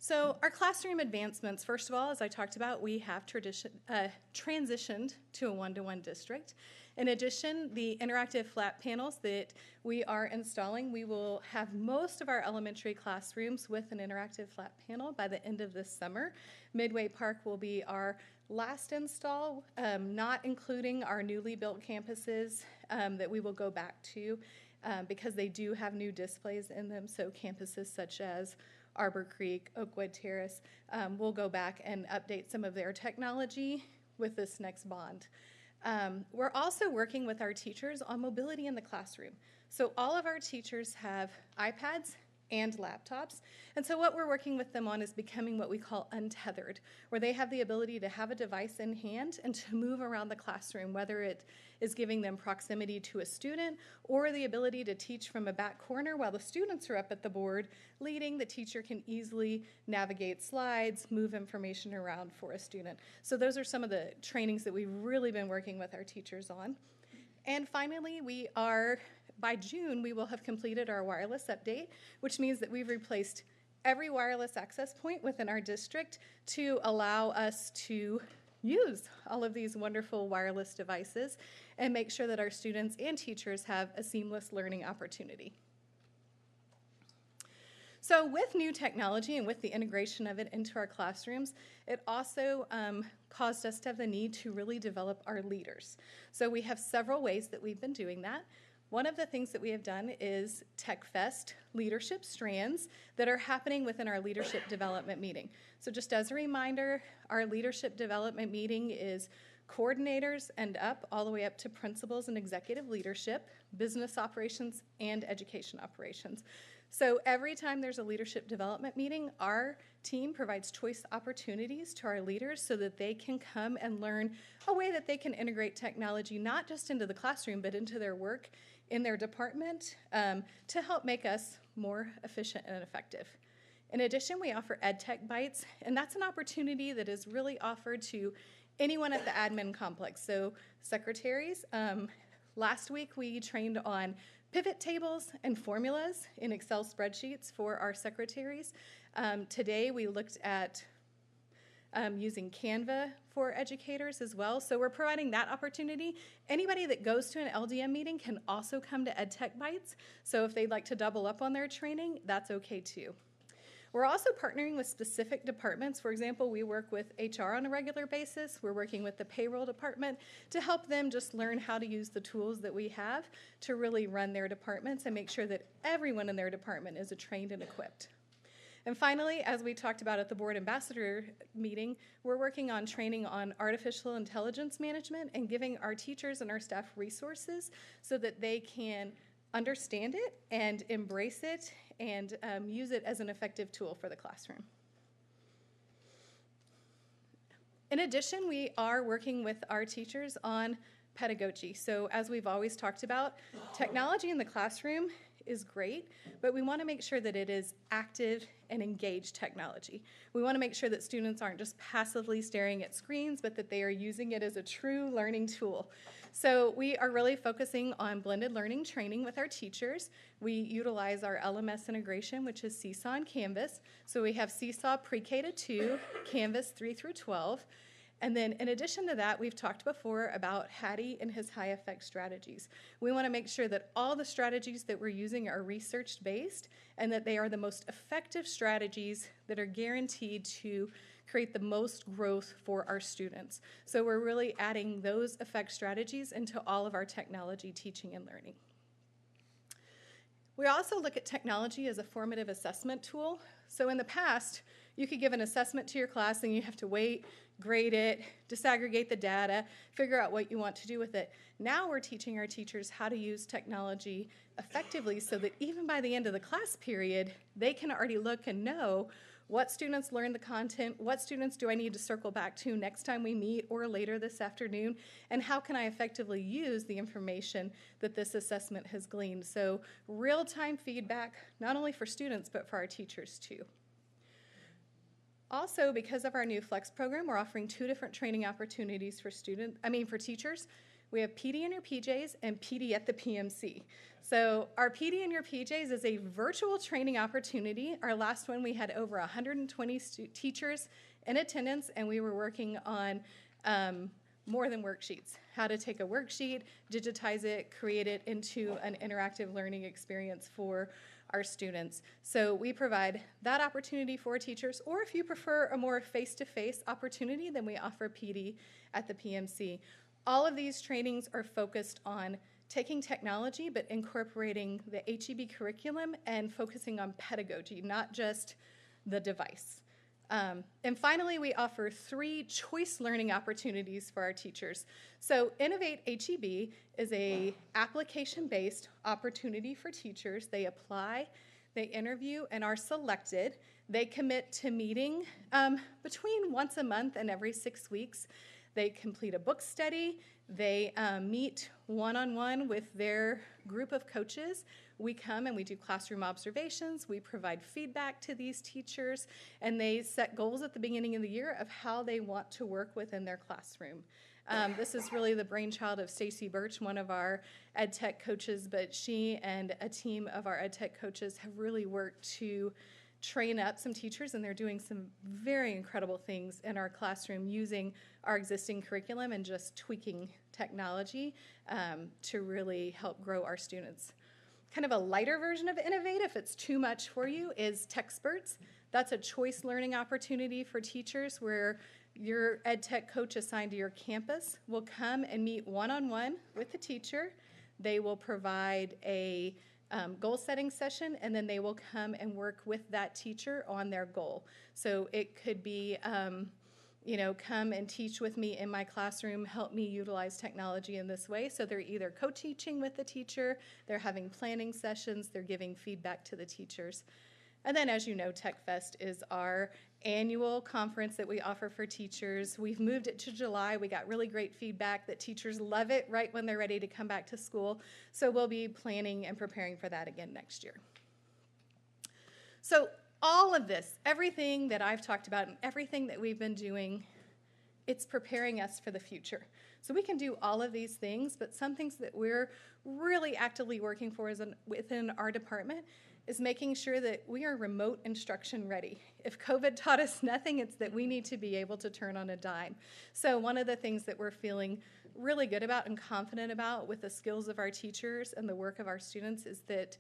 Speaker 11: So our classroom advancements, first of all, as I talked about, we have transitioned to a one-to-one district. In addition, the interactive flat panels that we are installing, we will have most of our elementary classrooms with an interactive flat panel by the end of this summer. Midway Park will be our last install, not including our newly built campuses that we will go back to because they do have new displays in them. So campuses such as Arbor Creek, Oakwood Terrace, we'll go back and update some of their technology with this next bond. We're also working with our teachers on mobility in the classroom. So all of our teachers have iPads and laptops. And so what we're working with them on is becoming what we call untethered, where they have the ability to have a device in hand and to move around the classroom, whether it is giving them proximity to a student or the ability to teach from a back corner while the students are up at the board leading. The teacher can easily navigate slides, move information around for a student. So those are some of the trainings that we've really been working with our teachers on. And finally, by June, we will have completed our wireless update, which means that we've replaced every wireless access point within our district to allow us to use all of these wonderful wireless devices and make sure that our students and teachers have a seamless learning opportunity. So with new technology and with the integration of it into our classrooms, it also caused us to have the need to really develop our leaders. So we have several ways that we've been doing that. One of the things that we have done is TechFest leadership strands that are happening within our leadership development meeting. So just as a reminder, our leadership development meeting is coordinators and up, all the way up to principals and executive leadership, business operations, and education operations. So every time there's a leadership development meeting, our team provides choice opportunities to our leaders so that they can come and learn a way that they can integrate technology, not just into the classroom, but into their work in their department to help make us more efficient and effective. In addition, we offer EdTech Bites, and that's an opportunity that is really offered to anyone at the admin complex. So secretaries, last week we trained on pivot tables and formulas in Excel spreadsheets for our secretaries. Today we looked at using Canva for educators as well. So we're providing that opportunity. Anybody that goes to an LDM meeting can also come to EdTech Bites. So if they'd like to double up on their training, that's okay too. We're also partnering with specific departments. For example, we work with HR on a regular basis. We're working with the payroll department to help them just learn how to use the tools that we have to really run their departments and make sure that everyone in their department is trained and equipped. And finally, as we talked about at the board ambassador meeting, we're working on training on artificial intelligence management and giving our teachers and our staff resources so that they can understand it and embrace it and use it as an effective tool for the classroom. In addition, we are working with our teachers on pedagogy. So as we've always talked about, technology in the classroom is great, but we want to make sure that it is active and engaged technology. We want to make sure that students aren't just passively staring at screens, but that they are using it as a true learning tool. So we are really focusing on blended learning training with our teachers. We utilize our LMS integration, which is Seesaw and Canvas. So we have Seesaw pre-K to 2, Canvas 3 through 12. And then in addition to that, we've talked before about Hattie and his high effect strategies. We want to make sure that all the strategies that we're using are research based and that they are the most effective strategies that are guaranteed to create the most growth for our students. So we're really adding those effect strategies into all of our technology teaching and learning. We also look at technology as a formative assessment tool. So in the past, you could give an assessment to your class and you have to wait, grade it, disaggregate the data, figure out what you want to do with it. Now we're teaching our teachers how to use technology effectively so that even by the end of the class period, they can already look and know what students learned the content, what students do I need to circle back to next time we meet or later this afternoon, and how can I effectively use the information that this assessment has gleaned. So real-time feedback, not only for students, but for our teachers too. Also, because of our new Flex program, we're offering 2 different training opportunities for teachers. We have PD in your PJs and PD at the PMC. So our PD in your PJs is a virtual training opportunity. Our last one, we had over 120 teachers in attendance, and we were working on more than worksheets, how to take a worksheet, digitize it, create it into an interactive learning experience for our students. So we provide that opportunity for teachers, or if you prefer a more face-to-face opportunity, then we offer PD at the PMC. All of these trainings are focused on taking technology, but incorporating the HEB curriculum and focusing on pedagogy, not just the device. And finally, we offer 3 choice learning opportunities for our teachers. So Innovate HEB is a application-based opportunity for teachers. They apply, they interview, and are selected. They commit to meeting between once a month and every 6 weeks. They complete a book study. They meet one-on-one with their group of coaches. We come and we do classroom observations. We provide feedback to these teachers, and they set goals at the beginning of the year of how they want to work within their classroom. This is really the brainchild of Stacy Birch, one of our ed tech coaches, but she and a team of our ed tech coaches have really worked to train up some teachers, and they're doing some very incredible things in our classroom using our existing curriculum and just tweaking technology to really help grow our students. Kind of a lighter version of Innovate, if it's too much for you, is Techsperts. That's a choice learning opportunity for teachers where your ed tech coach assigned to your campus will come and meet one-on-one with the teacher. They will provide a goal setting session, and then they will come and work with that teacher on their goal. So it could be come and teach with me in my classroom, help me utilize technology in this way. So they're either co-teaching with the teacher, they're having planning sessions, they're giving feedback to the teachers. And then, as you know, Tech Fest is our annual conference that we offer for teachers. We've moved it to July. We got really great feedback that teachers love it right when they're ready to come back to school. So we'll be planning and preparing for that again next year. So all of this, everything that I've talked about and everything that we've been doing, it's preparing us for the future. So we can do all of these things, but some things that we're really actively working for within our department is making sure that we are remote instruction ready. If COVID taught us nothing, it's that we need to be able to turn on a dime. So one of the things that we're feeling really good about and confident about with the skills of our teachers and the work of our students is that,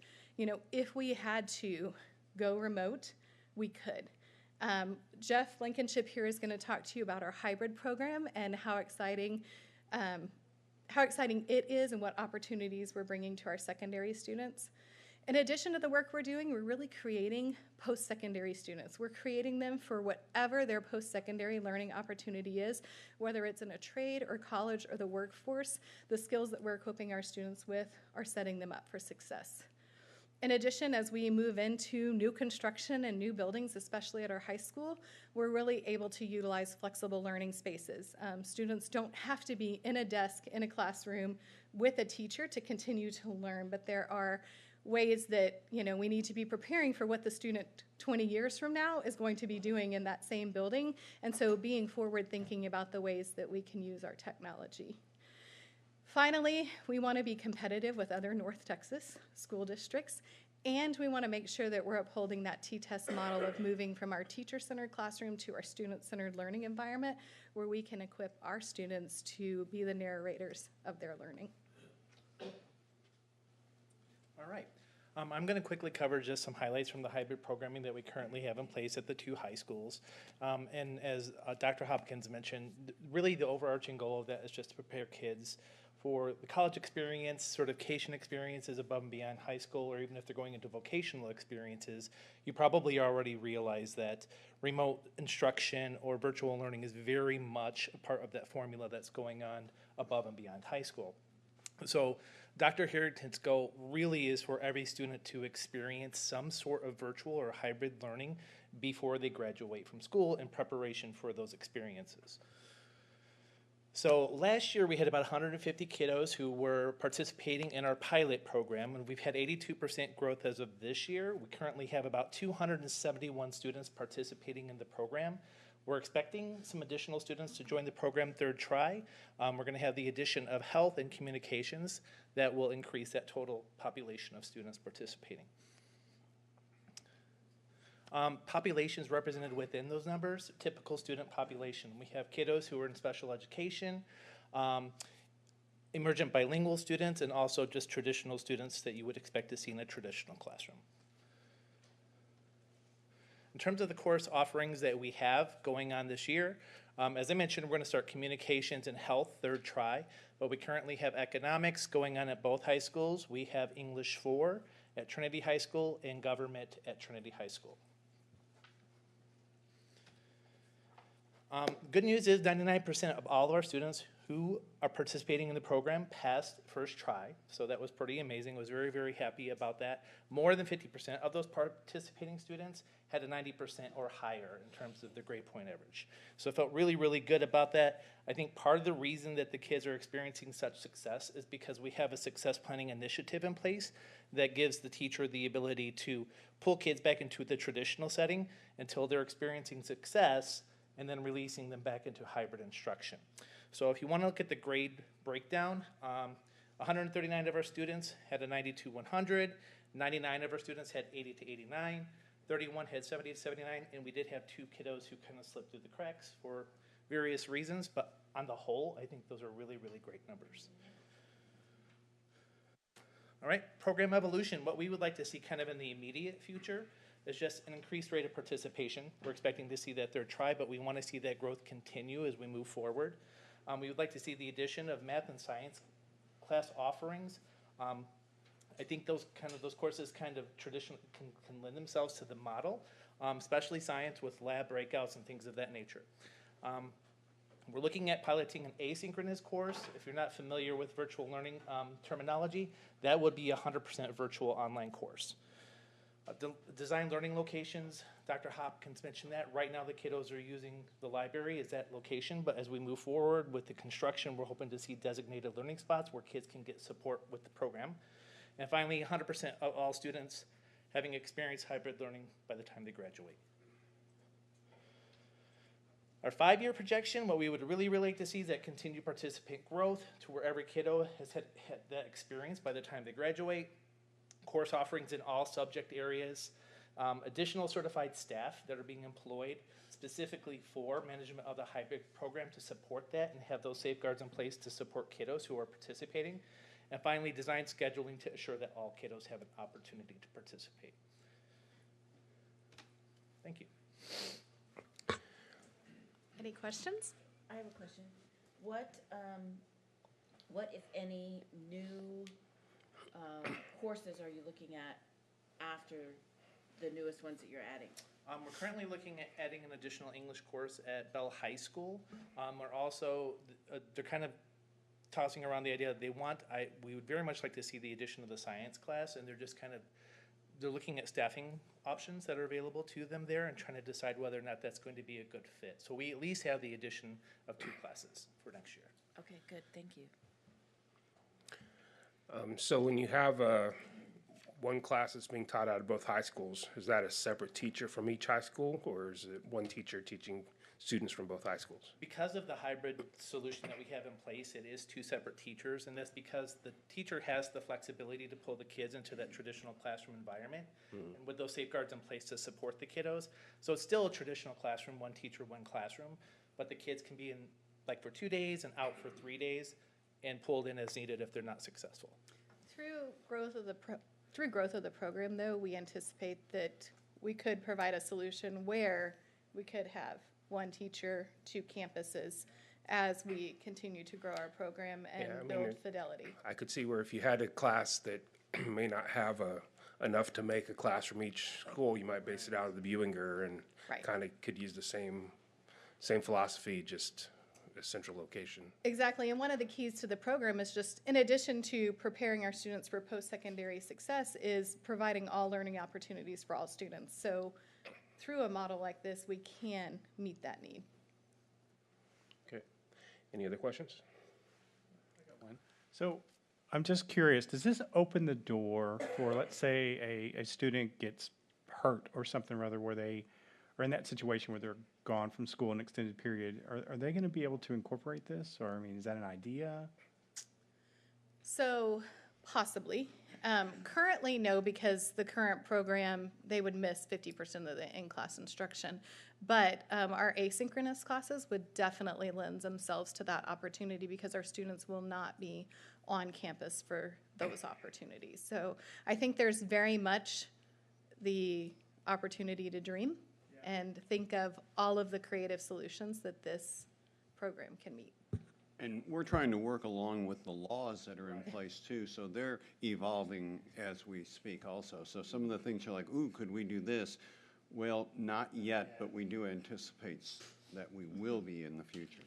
Speaker 11: if we had to go remote, we could. Jeff Blankenship here is going to talk to you about our hybrid program and how exciting it is and what opportunities we're bringing to our secondary students. In addition to the work we're doing, we're really creating post-secondary students. We're creating them for whatever their post-secondary learning opportunity is, whether it's in a trade or college or the workforce. The skills that we're equipping our students with are setting them up for success. In addition, as we move into new construction and new buildings, especially at our high school, we're really able to utilize flexible learning spaces. Students don't have to be in a desk in a classroom with a teacher to continue to learn, but there are ways that we need to be preparing for what the student 20 years from now is going to be doing in that same building, and so being forward thinking about the ways that we can use our technology. Finally, we want to be competitive with other North Texas school districts, and we want to make sure that we're upholding that T-test model of moving from our teacher-centered classroom to our student-centered learning environment where we can equip our students to be the narrators of their learning.
Speaker 12: All right. I'm going to quickly cover just some highlights from the hybrid programming that we currently have in place at the two high schools. And as Dr. Hopkins mentioned, really the overarching goal of that is just to prepare kids for the college experience, certification experiences above and beyond high school, or even if they're going into vocational experiences. You probably already realize that remote instruction or virtual learning is very much a part of that formula that's going on above and beyond high school. So Dr. Harrington's goal really is for every student to experience some sort of virtual or hybrid learning before they graduate from school in preparation for those experiences. So last year we had about 150 kiddos who were participating in our pilot program, and we've had 82% growth as of this year. We currently have about 271 students participating in the program. We're expecting some additional students to join the program third try. We're going to have the addition of health and communications that will increase that total population of students participating. Populations represented within those numbers, typical student population. We have kiddos who are in special education, emergent bilingual students, and also just traditional students that you would expect to see in a traditional classroom. In terms of the course offerings that we have going on this year, as I mentioned, we're going to start communications and health third try, but we currently have economics going on at both high schools. We have English 4 at Trinity High School and government at Trinity High School. Good news is 99% of all of our students who are participating in the program passed first try, so that was pretty amazing. I was very, very happy about that. More than 50% of those participating students had a 90% or higher in terms of the grade point average. So I felt really, really good about that. I think part of the reason that the kids are experiencing such success is because we have a success planning initiative in place that gives the teacher the ability to pull kids back into the traditional setting until they're experiencing success and then releasing them back into hybrid instruction. So if you want to look at the grade breakdown, 139 of our students had a 90 to 100, 99 of our students had 80 to 89, 31 had 70 to 79, and we did have 2 kiddos who kind of slipped through the cracks for various reasons, but on the whole, I think those are really, really great numbers. All right, program evolution. What we would like to see kind of in the immediate future is just an increased rate of participation. We're expecting to see that third try, but we want to see that growth continue as we move forward. We would like to see the addition of math and science class offerings. I think those courses kind of traditionally can lend themselves to the model, especially science with lab breakouts and things of that nature. We're looking at piloting an asynchronous course. If you're not familiar with virtual learning terminology, that would be a 100% virtual online course. Design learning locations, Dr. Hopkins mentioned that. Right now the kiddos are using the library as that location, but as we move forward with the construction, we're hoping to see designated learning spots where kids can get support with the program. And finally, 100% of all students having experienced hybrid learning by the time they graduate. Our 5-year projection, what we would really like to see is that continued participant growth to where every kiddo has had that experience by the time they graduate. Course offerings in all subject areas. Additional certified staff that are being employed specifically for management of the hybrid program to support that and have those safeguards in place to support kiddos who are participating. And finally, design scheduling to ensure that all kiddos have an opportunity to participate. Thank you.
Speaker 8: Any questions?
Speaker 3: I have a question. What, if any, new courses are you looking at after the newest ones that you're adding?
Speaker 12: We're currently looking at adding an additional English course at Bell High School. We're also, they're kind of tossing around the idea that we would very much like to see the addition of the science class, and they're looking at staffing options that are available to them there and trying to decide whether or not that's going to be a good fit. So we at least have the addition of 2 classes for next year.
Speaker 3: Okay, good, thank you.
Speaker 1: So when you have one class that's being taught out of both high schools, is that a separate teacher from each high school, or is it one teacher teaching students from both high schools?
Speaker 12: Because of the hybrid solution that we have in place, it is 2 separate teachers, and that's because the teacher has the flexibility to pull the kids into that traditional classroom environment, and with those safeguards in place to support the kiddos. So it's still a traditional classroom, 1 teacher, 1 classroom, but the kids can be in like for 2 days and out for 3 days and pulled in as needed if they're not successful.
Speaker 11: Through growth of the program, though, we anticipate that we could provide a solution where we could have 1 teacher, 2 campuses as we continue to grow our program and build fidelity.
Speaker 1: I could see where if you had a class that may not have enough to make a class from each school, you might base it out of the Buinger and
Speaker 11: Right.
Speaker 1: kind of could use the same philosophy, just a central location.
Speaker 11: Exactly, and one of the keys to the program is just, in addition to preparing our students for post-secondary success, is providing all learning opportunities for all students. So through a model like this, we can meet that need.
Speaker 1: Okay. Any other questions?
Speaker 4: So I'm just curious, does this open the door for, let's say, a student gets hurt or something rather, where they are in that situation where they're gone from school an extended period? Are they going to be able to incorporate this? Or, I mean, is that an idea?
Speaker 11: So possibly. Currently, no, because the current program, they would miss 50% of the in-class instruction. But our asynchronous classes would definitely lend themselves to that opportunity because our students will not be on campus for those opportunities. So I think there's very much the opportunity to dream and think of all of the creative solutions that this program can meet.
Speaker 5: And we're trying to work along with the laws that are in place too, so they're evolving as we speak also. So some of the things are like, ooh, could we do this? Well, not yet, but we do anticipate that we will be in the future.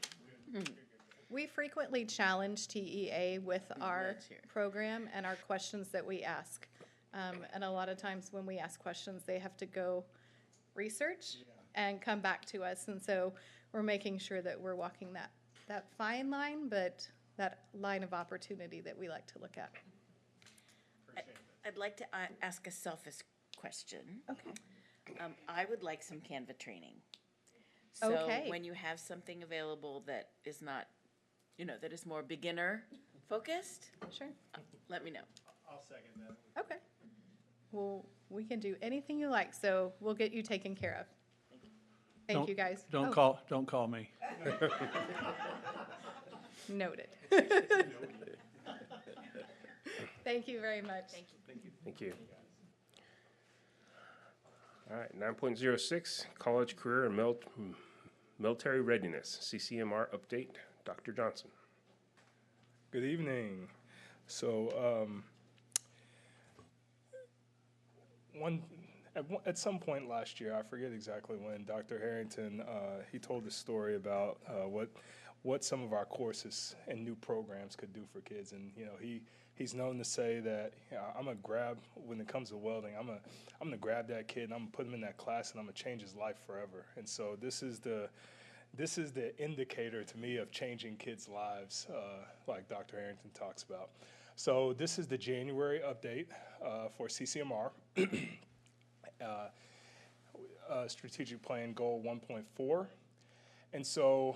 Speaker 11: We frequently challenge TEA with our program and our questions that we ask. And a lot of times when we ask questions, they have to go research and come back to us. And so we're making sure that we're walking that fine line, but that line of opportunity that we like to look at.
Speaker 3: I'd like to ask a selfish question.
Speaker 11: Okay.
Speaker 3: I would like some Canva training.
Speaker 11: Okay.
Speaker 3: So when you have something available that is not, that is more beginner focused,
Speaker 11: Sure.
Speaker 3: let me know.
Speaker 4: I'll second that.
Speaker 11: Okay. Well, we can do anything you like, so we'll get you taken care of. Thank you, guys.
Speaker 9: Don't call me.
Speaker 11: Noted. Thank you very much. Thank you.
Speaker 1: Thank you. All right, 9.06, College Career and Military Readiness, CCMR update. Dr. Johnson.
Speaker 13: Good evening. So, at some point last year, I forget exactly when, Dr. Harrington, he told the story about what some of our courses and new programs could do for kids. And, he's known to say that, I'm going to grab, when it comes to welding, I'm going to grab that kid and I'm going to put him in that class and I'm going to change his life forever. And so this is the indicator to me of changing kids' lives, like Dr. Harrington talks about. So this is the January update for CCMR. Strategic Plan Goal 1.4. And so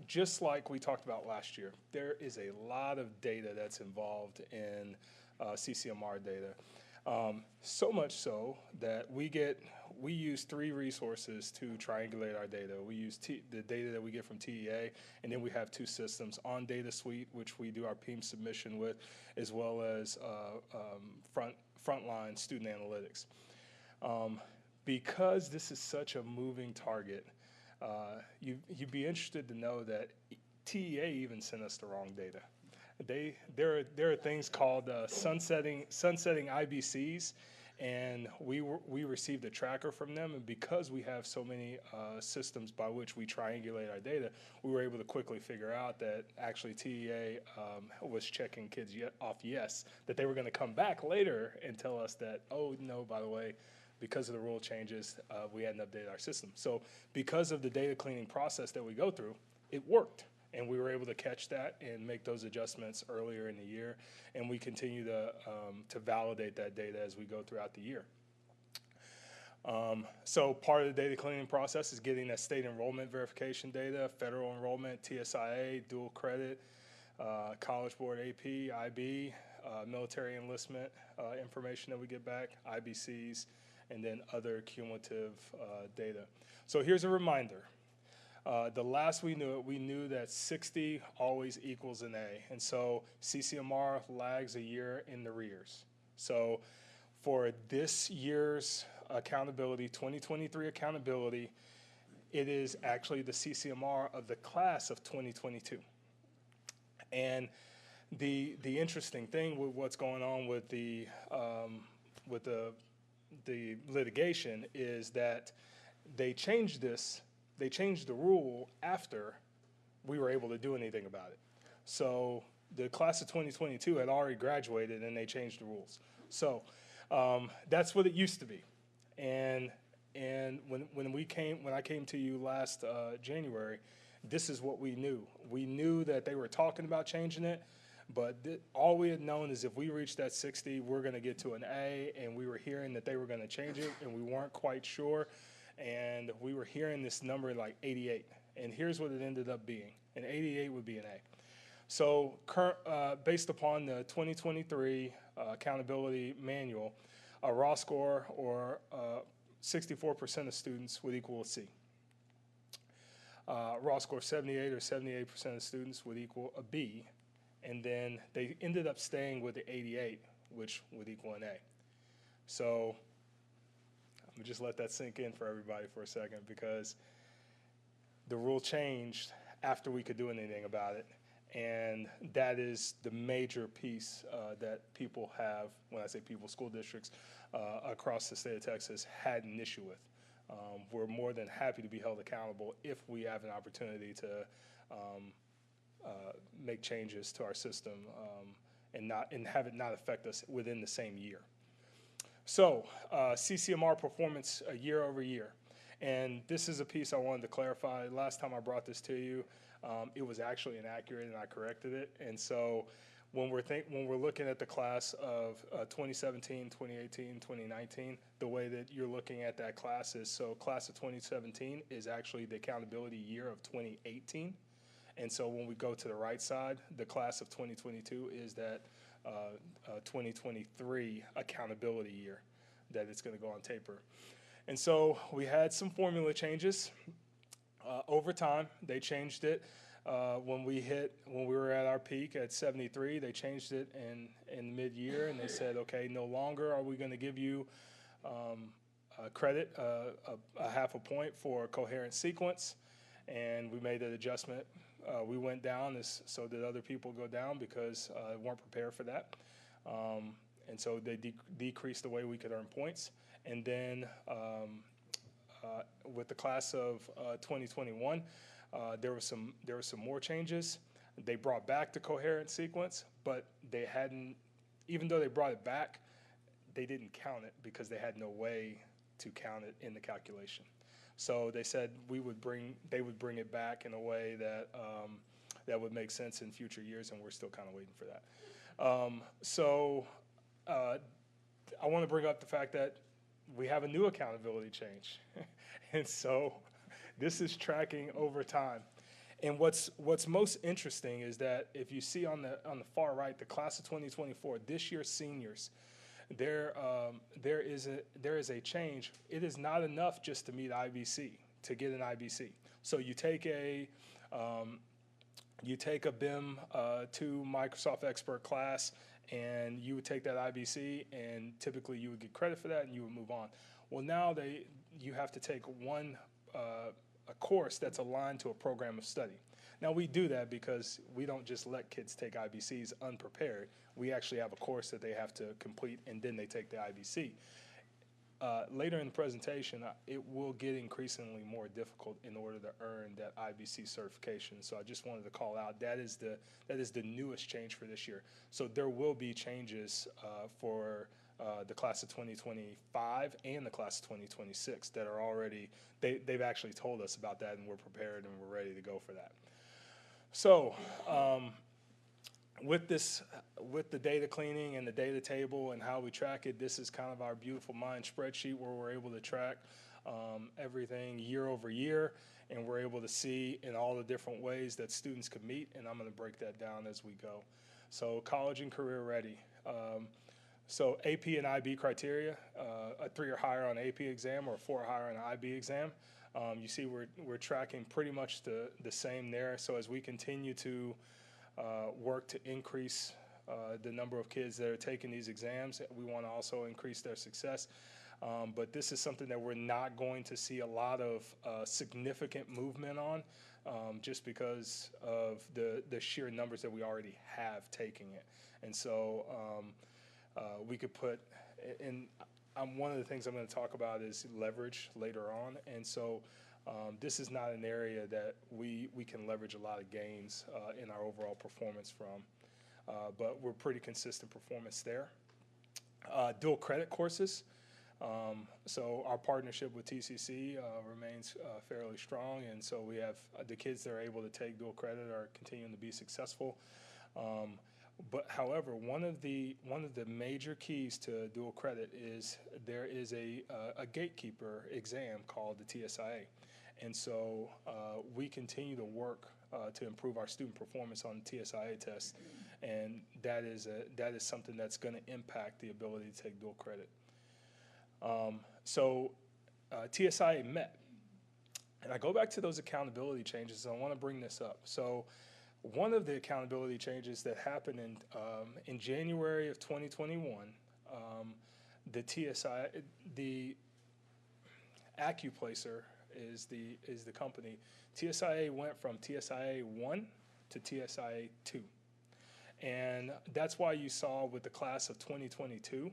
Speaker 13: just like we talked about last year, there is a lot of data that's involved in CCMR data. So much so that we use 3 resources to triangulate our data. We use the data that we get from TEA, and then we have 2 systems, On Data Suite, which we do our PEAM submission with, as well as Frontline Student Analytics. Because this is such a moving target, you'd be interested to know that TEA even sent us the wrong data. There are things called sunsetting IBCs, and we received a tracker from them, and because we have so many systems by which we triangulate our data, we were able to quickly figure out that actually TEA was checking kids off yes, that they were going to come back later and tell us that, oh no, by the way, because of the rule changes, we hadn't updated our system. So because of the data cleaning process that we go through, it worked. And we were able to catch that and make those adjustments earlier in the year. And we continue to validate that data as we go throughout the year. So part of the data cleaning process is getting that state enrollment verification data, federal enrollment, TSIA, dual credit, College Board AP, IB, military enlistment information that we get back, IBCs, and then other cumulative data. So here's a reminder. The last we knew that 60 always equals an A. And so CCMR lags a year in the rears. So for this year's accountability, 2023 accountability, it is actually the CCMR of the class of 2022. And the interesting thing with what's going on with the litigation is that they changed the rule after we were able to do anything about it. So the class of 2022 had already graduated and they changed the rules. So that's what it used to be. And when I came to you last January, this is what we knew. We knew that they were talking about changing it, but all we had known is if we reached that 60, we're going to get to an A, and we were hearing that they were going to change it, and we weren't quite sure. And we were hearing this number like 88. And here's what it ended up being. An 88 would be an A. So based upon the 2023 accountability manual, a raw score or 64% of students would equal a C. Raw score 78 or 78% of students would equal a B. And then they ended up staying with the 88, which would equal an A. So I'm gonna just let that sink in for everybody for a second, because the rule changed after we could do anything about it. And that is the major piece that people have, when I say people, school districts across the state of Texas had an issue with. We're more than happy to be held accountable if we have an opportunity to make changes to our system and have it not affect us within the same year. So CCMR performance year over year. And this is a piece I wanted to clarify. Last time I brought this to you, it was actually inaccurate and I corrected it. And so when we're looking at the class of 2017, 2018, 2019, the way that you're looking at that class is, so class of 2017 is actually the accountability year of 2018. And so when we go to the right side, the class of 2022 is that 2023 accountability year that it's going to go on taper. And so we had some formula changes. Over time, they changed it. When we were at our peak at 73, they changed it in mid-year, and they said, okay, no longer are we going to give you credit, a half a point for coherent sequence, and we made that adjustment. We went down, so did other people go down because weren't prepared for that. And so they decreased the way we could earn points. And then with the class of 2021, there were some more changes. They brought back the coherent sequence, but they hadn't, even though they brought it back, they didn't count it because they had no way to count it in the calculation. So they said they would bring it back in a way that that would make sense in future years, and we're still kind of waiting for that. I want to bring up the fact that we have a new accountability change. And so this is tracking over time. And what's most interesting is that if you see on the far right, the class of 2024, this year's seniors, there is a change. It is not enough just to meet IBC, to get an IBC. So you take a BIM 2 Microsoft Expert class, and you would take that IBC, and typically you would get credit for that, and you would move on. Well, now you have to take a course that's aligned to a program of study. Now, we do that because we don't just let kids take IBCs unprepared. We actually have a course that they have to complete, and then they take the IBC. Later in the presentation, it will get increasingly more difficult in order to earn that IBC certification. So I just wanted to call out that is the newest change for this year. So there will be changes for the class of 2025 and the class of 2026 that are already, they've actually told us about that, and we're prepared and we're ready to go for that. So with the data cleaning and the data table and how we track it, this is kind of our beautiful mind spreadsheet where we're able to track everything year over year, and we're able to see in all the different ways that students could meet, and I'm going to break that down as we go. So college and career ready. So AP and IB criteria, a 3 or higher on AP exam or a 4 or higher on an IB exam. You see we're tracking pretty much the same there. So as we continue to work to increase the number of kids that are taking these exams, we want to also increase their success. But this is something that we're not going to see a lot of significant movement on just because of the sheer numbers that we already have taking it. And so we could put in, one of the things I'm going to talk about is leverage later on. And so this is not an area that we can leverage a lot of gains in our overall performance from. But we're pretty consistent performance there. Dual credit courses. So our partnership with TCC remains fairly strong. And so we have the kids that are able to take dual credit are continuing to be successful. But however, one of the major keys to dual credit is there is a gatekeeper exam called the TSIA. And so we continue to work to improve our student performance on the TSIA test, and that is something that's going to impact the ability to take dual credit. TSIA met, and I go back to those accountability changes, and I want to bring this up. So one of the accountability changes that happened in January of 2021, the TSIA, the AccuPlacer is the company. TSIA went from TSIA 1 to TSIA 2. And that's why you saw with the class of 2022,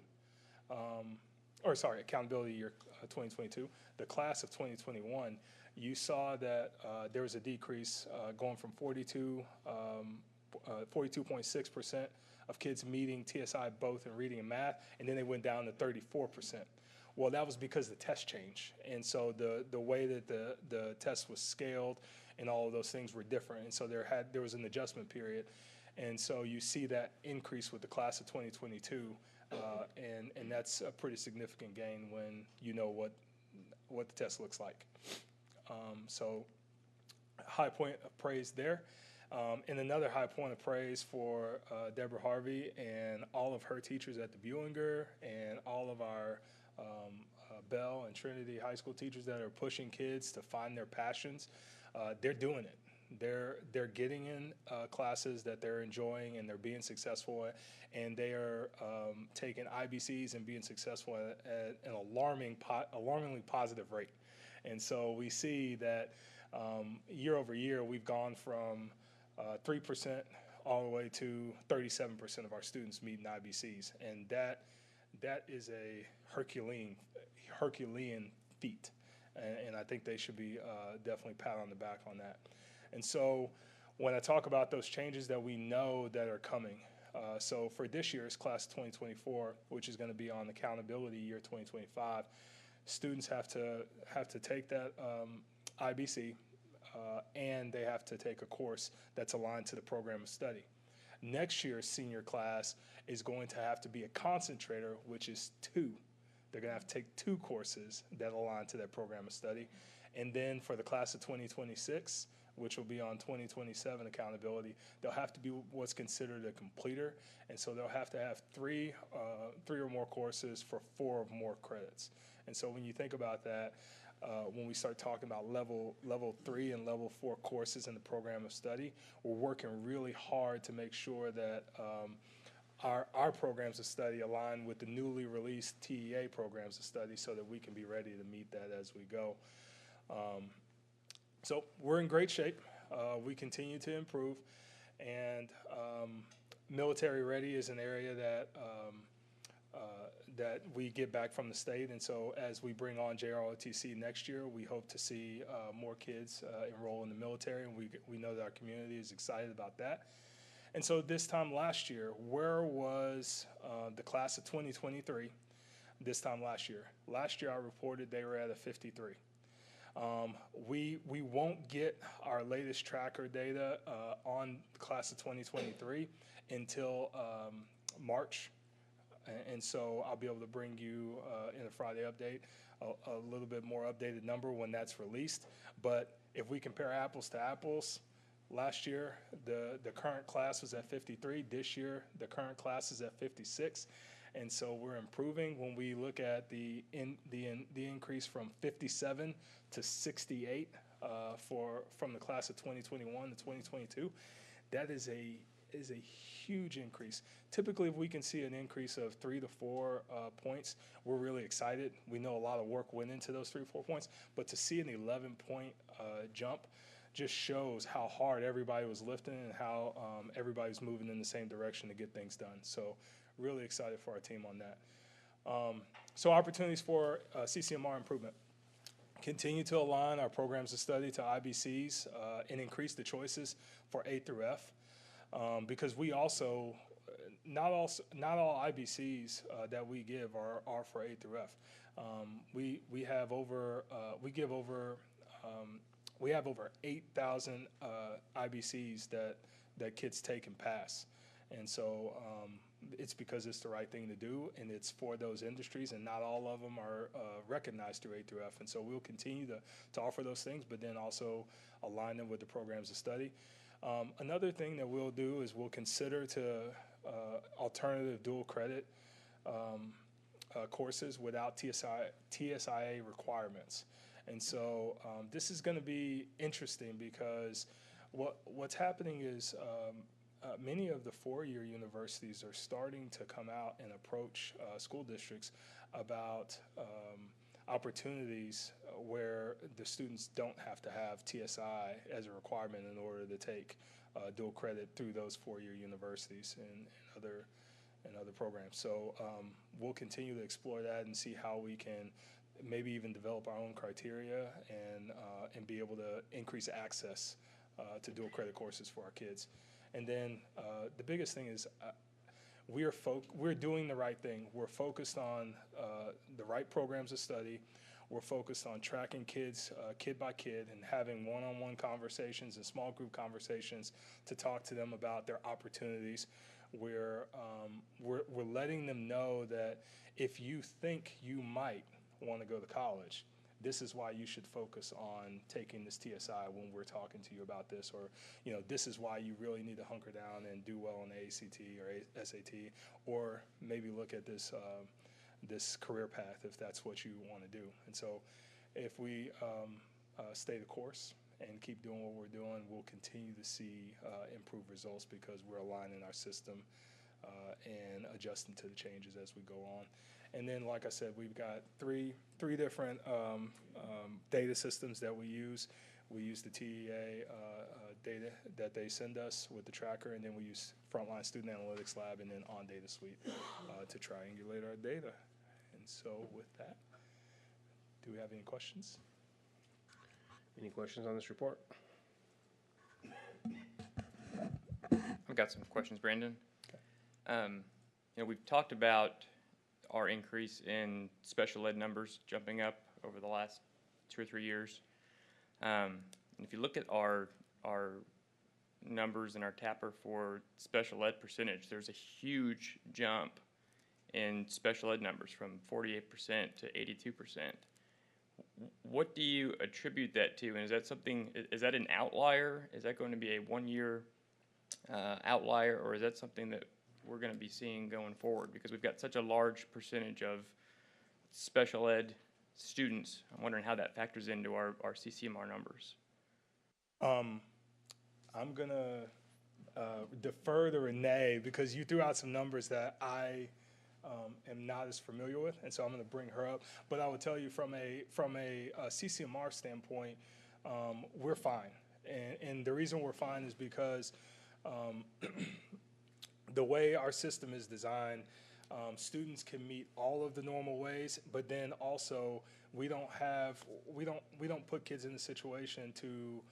Speaker 13: accountability year 2022, the class of 2021, you saw that there was a decrease going from 42.6% of kids meeting TSI both in reading and math, and then they went down to 34%. Well, that was because the test changed. And so the way that the test was scaled and all of those things were different. And so there was an adjustment period. And so you see that increase with the class of 2022, and that's a pretty significant gain when you know what the test looks like. So high point of praise there. And another high point of praise for Deborah Harvey and all of her teachers at the Buinger and all of our Bell and Trinity High School teachers that are pushing kids to find their passions. They're doing it. They're getting in classes that they're enjoying and they're being successful at, and they are taking IBCs and being successful at an alarmingly positive rate. And so we see that year over year we've gone from 3% all the way to 37% of our students meeting IBCs, and that is a Herculean feat, and I think they should be definitely pat on the back on that. And so when I talk about those changes that we know that are coming, so for this year's class of 2024, which is going to be on accountability year 2025, students have to take that IBC, and they have to take a course that's aligned to the program of study. Next year's senior class is going to have to be a concentrator, which is 2. They're going to have to take 2 courses that align to that program of study. And then for the class of 2026, which will be on 2027 accountability, they'll have to be what's considered a completer. And so they'll have to have 3 or more courses for 4 or more credits. And so when you think about that, when we start talking about level 3 and level 4 courses in the program of study, we're working really hard to make sure that our programs of study align with the newly released TEA programs of study so that we can be ready to meet that as we go. So we're in great shape. We continue to improve, and military ready is an area that that we get back from the state. And so as we bring on JROTC next year, we hope to see more kids enroll in the military, and we know that our community is excited about that. And so this time last year, where was the class of 2023 this time last year? Last year I reported they were at a 53. We won't get our latest tracker data on the class of 2023 until March. And so I'll be able to bring you in a Friday update a little bit more updated number when that's released. But if we compare apples to apples, last year the current class was at 53. This year the current class is at 56. And so we're improving. When we look at the increase from 57 to 68 from the class of 2021 to 2022, that is a huge increase. Typically, if we can see an increase of 3 to 4 points, we're really excited. We know a lot of work went into those 3 or 4 points, but to see an 11-point jump just shows how hard everybody was lifting and how everybody's moving in the same direction to get things done. So really excited for our team on that. So opportunities for CCMR improvement. Continue to align our programs of study to IBCs and increase the choices for A through F. Because we also, not all IBCs that we give are for A through F. We have over 8,000 IBCs that kids take and pass, and so it's because it's the right thing to do, and it's for those industries, and not all of them are recognized through A through F. And so we'll continue to offer those things, but then also align them with the programs of study. Another thing that we'll do is we'll consider to alternative dual credit courses without TSIA requirements. And so this is going to be interesting because what's happening is many of the 4-year universities are starting to come out and approach school districts about opportunities where the students don't have to have TSI as a requirement in order to take dual credit through those 4-year universities and other programs. So we'll continue to explore that and see how we can maybe even develop our own criteria and be able to increase access to dual credit courses for our kids. And then the biggest thing is we're doing the right thing. We're focused on the right programs of study. We're focused on tracking kids kid by kid and having one-on-one conversations and small group conversations to talk to them about their opportunities. We're letting them know that if you think you might want to go to college, this is why you should focus on taking this TSI when we're talking to you about this, or this is why you really need to hunker down and do well on the ACT or SAT, or maybe look at this this career path if that's what you want to do. And so if we stay the course and keep doing what we're doing, we'll continue to see improved results because we're aligning our system and adjusting to the changes as we go on. And then, like I said, we've got three different data systems that we use. We use the TEA data that they send us with the tracker, and then we use Frontline Student Analytics Lab and then On Data Suite to triangulate our data. And so with that, do we have any questions?
Speaker 1: Any questions on this report?
Speaker 14: I've got some questions, Brandon. We've talked about our increase in special ed numbers jumping up over the last 2 or 3 years. And if you look at our numbers in our TAPR for special ed percentage, there's a huge jump in special ed numbers from 48% to 82%. What do you attribute that to? And is that an outlier? Is that going to be a 1-year outlier, or is that something that we're going to be seeing going forward? Because we've got such a large percentage of special ed students. I'm wondering how that factors into our CCMR numbers.
Speaker 13: I'm going to defer to Renee because you threw out some numbers that I am not as familiar with, and so I'm going to bring her up. But I will tell you from a CCMR standpoint, we're fine. And the reason we're fine is because the way our system is designed, students can meet all of the normal ways, but then also we don't put kids in a situation to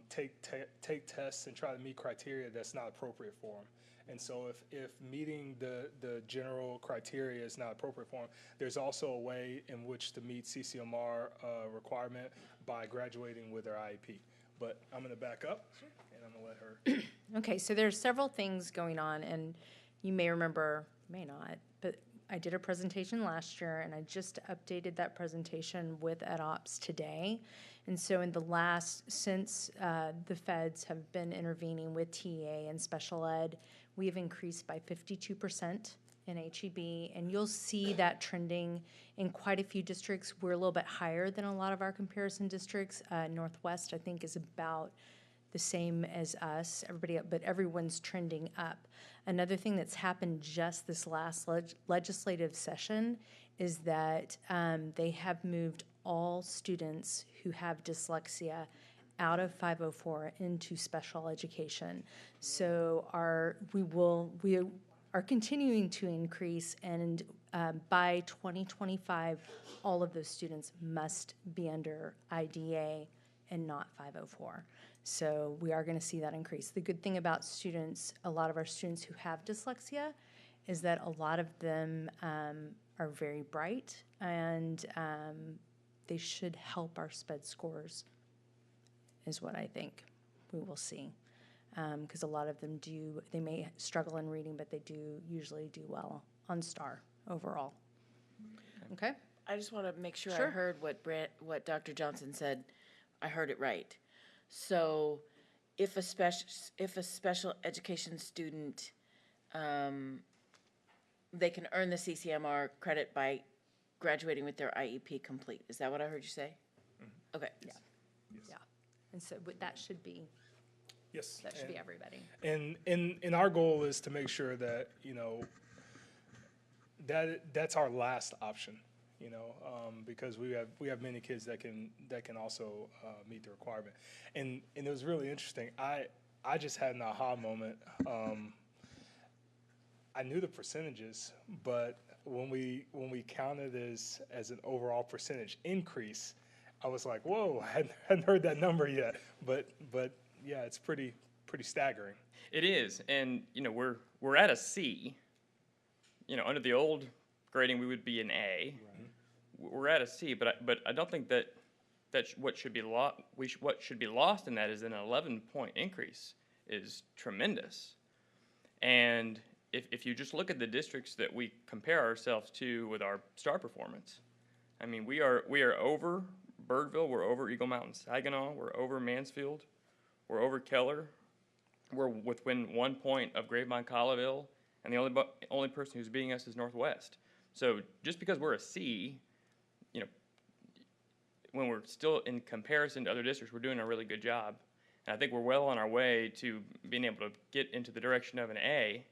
Speaker 13: take tests and try to meet criteria that's not appropriate for them. And so if meeting the general criteria is not appropriate for them, there's also a way in which to meet CCMR requirement by graduating with their IEP. But I'm going to back up, and I'm going to let her.
Speaker 15: Okay, so there's several things going on, and you may remember, may not, but I did a presentation last year, and I just updated that presentation with EdOps today. And so since the feds have been intervening with TEA and special ed, we have increased by 52% in HEB, and you'll see that trending in quite a few districts. We're a little bit higher than a lot of our comparison districts. Northwest, I think, is about the same as us, but everyone's trending up. Another thing that's happened just this last legislative session is that they have moved all students who have dyslexia out of 504 into special education. So we are continuing to increase, and by 2025, all of those students must be under IDA and not 504. So we are going to see that increase. The good thing about students, a lot of our students who have dyslexia, is that a lot of them are very bright, and they should help our SPED scores, is what I think we will see. Because a lot of them they may struggle in reading, but they do usually do well on STAR overall. Okay?
Speaker 3: I just want to make sure
Speaker 15: Sure.
Speaker 3: I heard what Dr. Johnson said. I heard it right. So if a special education student, they can earn the CCMR credit by graduating with their IEP complete. Is that what I heard you say?
Speaker 13: Mm-hmm.
Speaker 3: Okay.
Speaker 15: Yeah. Yeah. And so that should be
Speaker 13: Yes.
Speaker 15: That should be everybody.
Speaker 13: And our goal is to make sure that, that's our last option, because we have many kids that can also meet the requirement. And it was really interesting. I just had an aha moment. I knew the percentages, but when we counted as an overall percentage increase, I was like, whoa, I hadn't heard that number yet. But yeah, it's pretty staggering.
Speaker 14: It is, and we're at a C. Under the old grading, we would be an A. Right. We're at a C, but I don't think that's what should be what should be lost in that is an 11-point increase is tremendous. And if you just look at the districts that we compare ourselves to with our STAR performance, I mean, we are over Birdville, we're over Eagle Mountain, Saginaw, we're over Mansfield, we're over Keller, we're within 1 point of Grapevine, Colleyville, and the only person who's beating us is Northwest. So just because we're a C, when we're still in comparison to other districts, we're doing a really good job. And I think we're well on our way to being able to get into the direction of an A.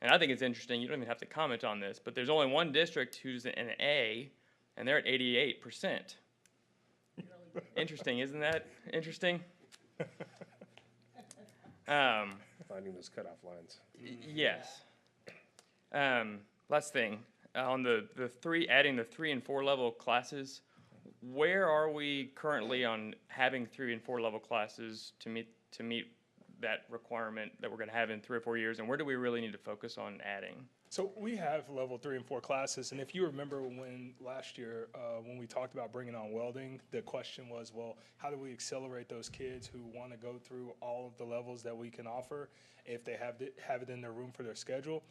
Speaker 14: And I think it's interesting, you don't even have to comment on this, but there's only one district who's an A, and they're at 88%. Interesting, isn't that interesting?
Speaker 1: Finding those cutoff lines.
Speaker 14: Yes. Last thing, on the adding the 3 and 4 level classes, where are we currently on having 3 and 4 level classes to meet that requirement that we're going to have in 3 or 4 years, and where do we really need to focus on adding?
Speaker 13: So we have level 3 and 4 classes, and if you remember when last year, when we talked about bringing on welding, the question was, well, how do we accelerate those kids who want to go through all of the levels that we can offer if they have it in their room for their schedule?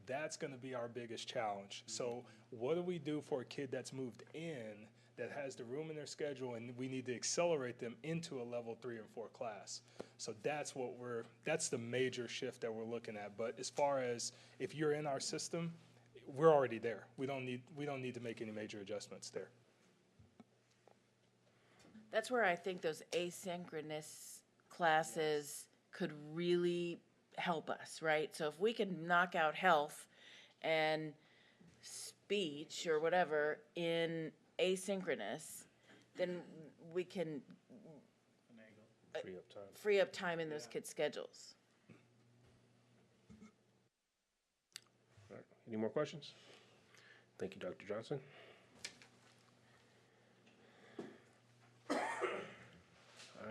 Speaker 13: That's going to be our biggest challenge. So what do we do for a kid that's moved in that has the room in their schedule, and we need to accelerate them into a level 3 and 4 class? So that's the major shift that we're looking at. But as far as if you're in our system, we're already there. We don't need to make any major adjustments there.
Speaker 3: That's where I think those asynchronous classes could really help us, right? So if we can knock out health and speech or whatever in asynchronous, then we can free up time in those kids' schedules.
Speaker 1: All right. Any more questions? Thank you, Dr. Johnson. All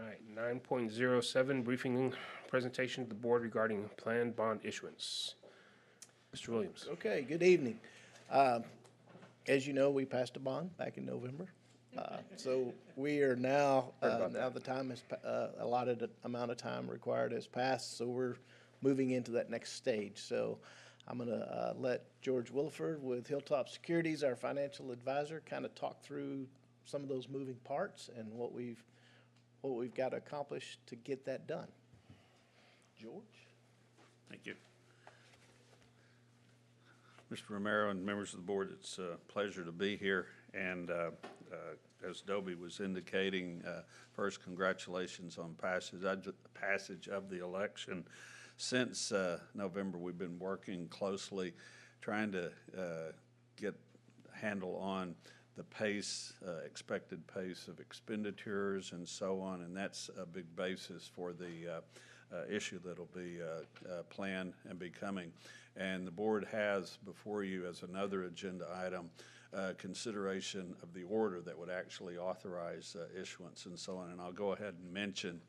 Speaker 1: right, 9.07, briefing presentation to the board regarding planned bond issuance. Mr. Williams.
Speaker 16: Okay, good evening. As you know, we passed a bond back in November. So we are now, the time has, allotted amount of time required has passed, so we're moving into that next stage. So I'm going to let George Williford with Hilltop Securities, our financial advisor, kind of talk through some of those moving parts and what we've got to accomplish to get that done. George?
Speaker 17: Thank you. Mr. Romero and members of the board, it's a pleasure to be here. And as Dobie was indicating, first, congratulations on passage of the election. Since November, we've been working closely, trying to get a handle on the pace, expected pace of expenditures and so on, and that's a big basis for the issue that'll be planned and be coming. And the board has before you as another agenda item consideration of the order that would actually authorize issuance and so on. And I'll go ahead and mention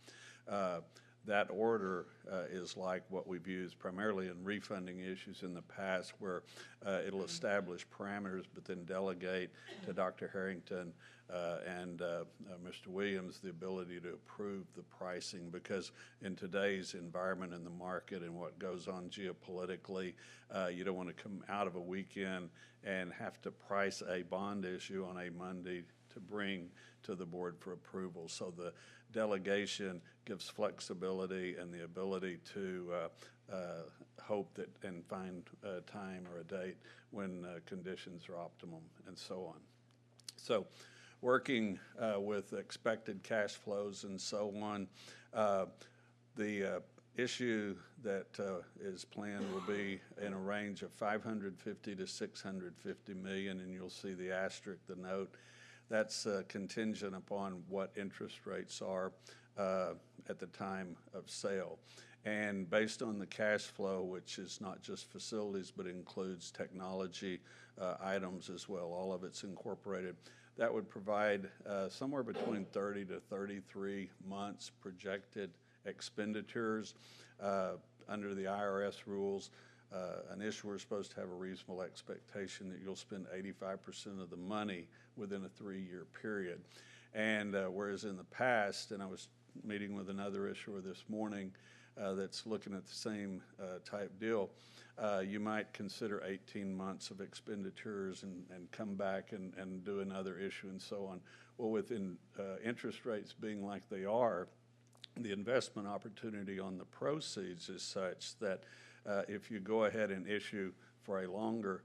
Speaker 17: that order is like what we've used primarily in refunding issues in the past, where it'll establish parameters but then delegate to Dr. Harrington and Mr. Williams the ability to approve the pricing, because in today's environment in the market and what goes on geopolitically, you don't want to come out of a weekend and have to price a bond issue on a Monday to bring to the board for approval. So the delegation gives flexibility and the ability to hope that and find a time or a date when conditions are optimum and so on. So working with expected cash flows and so on, the issue that is planned will be in a range of $550 to $650 million, and you'll see the asterisk, the note. That's contingent upon what interest rates are at the time of sale. And based on the cash flow, which is not just facilities but includes technology items as well, all of it's incorporated, that would provide somewhere between 30 to 33 months projected expenditures. Under the IRS rules, an issuer is supposed to have a reasonable expectation that you'll spend 85% of the money within a 3-year period. And whereas in the past, and I was meeting with another issuer this morning that's looking at the same type deal, you might consider 18 months of expenditures and come back and do another issue and so on. Well, with interest rates being like they are, the investment opportunity on the proceeds is such that if you go ahead and issue for a longer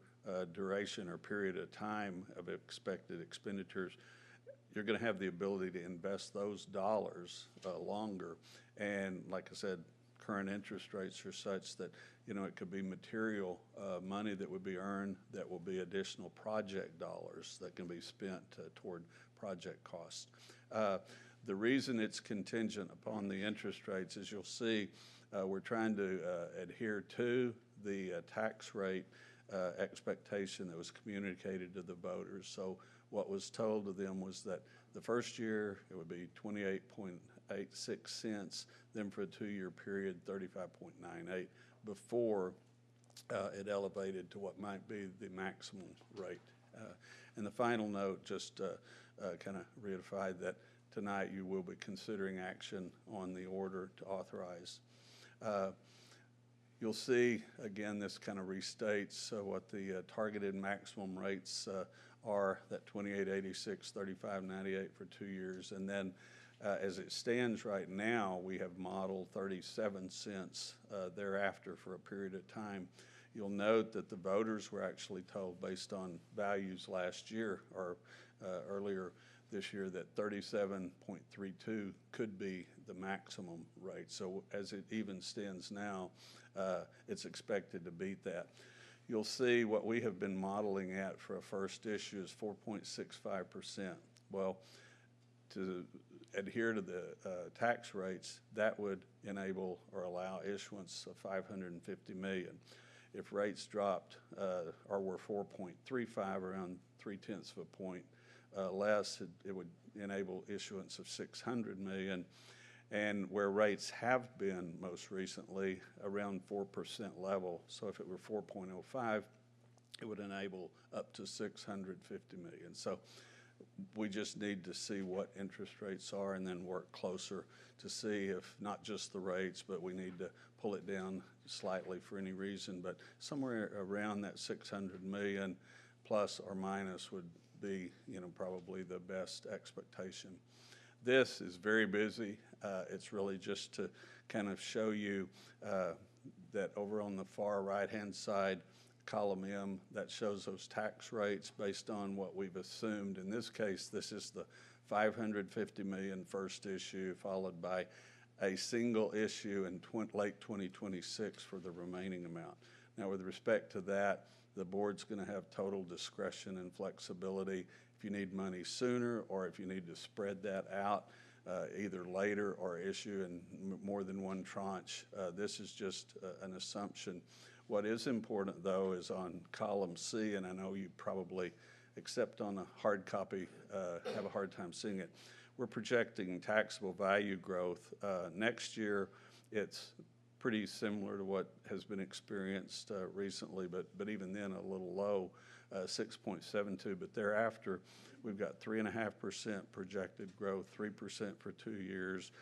Speaker 17: duration or period of time of expected expenditures, you're going to have the ability to invest those dollars longer. And like I said, current interest rates are such that, you know, it could be material money that would be earned that will be additional project dollars that can be spent toward project costs. The reason it's contingent upon the interest rates is you'll see we're trying to adhere to the tax rate expectation that was communicated to the voters. So what was told to them was that the first year it would be 28.86 cents, then for a 2-year period 35.98 before it elevated to what might be the maximum rate. And the final note just kind of reiterated that tonight you will be considering action on the order to authorize. You'll see, again, this kind of restates what the targeted maximum rates are, that 28.86, 35.98 for 2 years. And then as it stands right now, we have modeled 37 cents thereafter for a period of time. You'll note that the voters were actually told, based on values last year or earlier this year, that 37.32 could be the maximum rate. So as it even stands now, it's expected to beat that. You'll see what we have been modeling at for a first issue is 4.65%. Well, to adhere to the tax rates, that would enable or allow issuance of $550 million. If rates dropped or were 4.35, around 0.3 of a point less, it would enable issuance of $600 million. And where rates have been most recently around 4% level, so if it were 4.05, it would enable up to $650 million. So we just need to see what interest rates are and then work closer to see if not just the rates, but we need to pull it down slightly for any reason. But somewhere around that $600 million plus or minus would be, you know, probably the best expectation. This is very busy. It's really just to kind of show you that over on the far right-hand side, column M, that shows those tax rates based on what we've assumed. In this case, this is the $550 million first issue, followed by a single issue in late 2026 for the remaining amount. Now, with respect to that, the board's going to have total discretion and flexibility. If you need money sooner or if you need to spread that out either later or issue in more than one tranche, this is just an assumption. What is important, though, is on column C, and I know you probably, except on a hard copy, have a hard time seeing it. We're projecting taxable value growth. Next year, it's pretty similar to what has been experienced recently, but even then a little low, 6.72. But thereafter, we've got 3.5% projected growth, 3% for 2 years,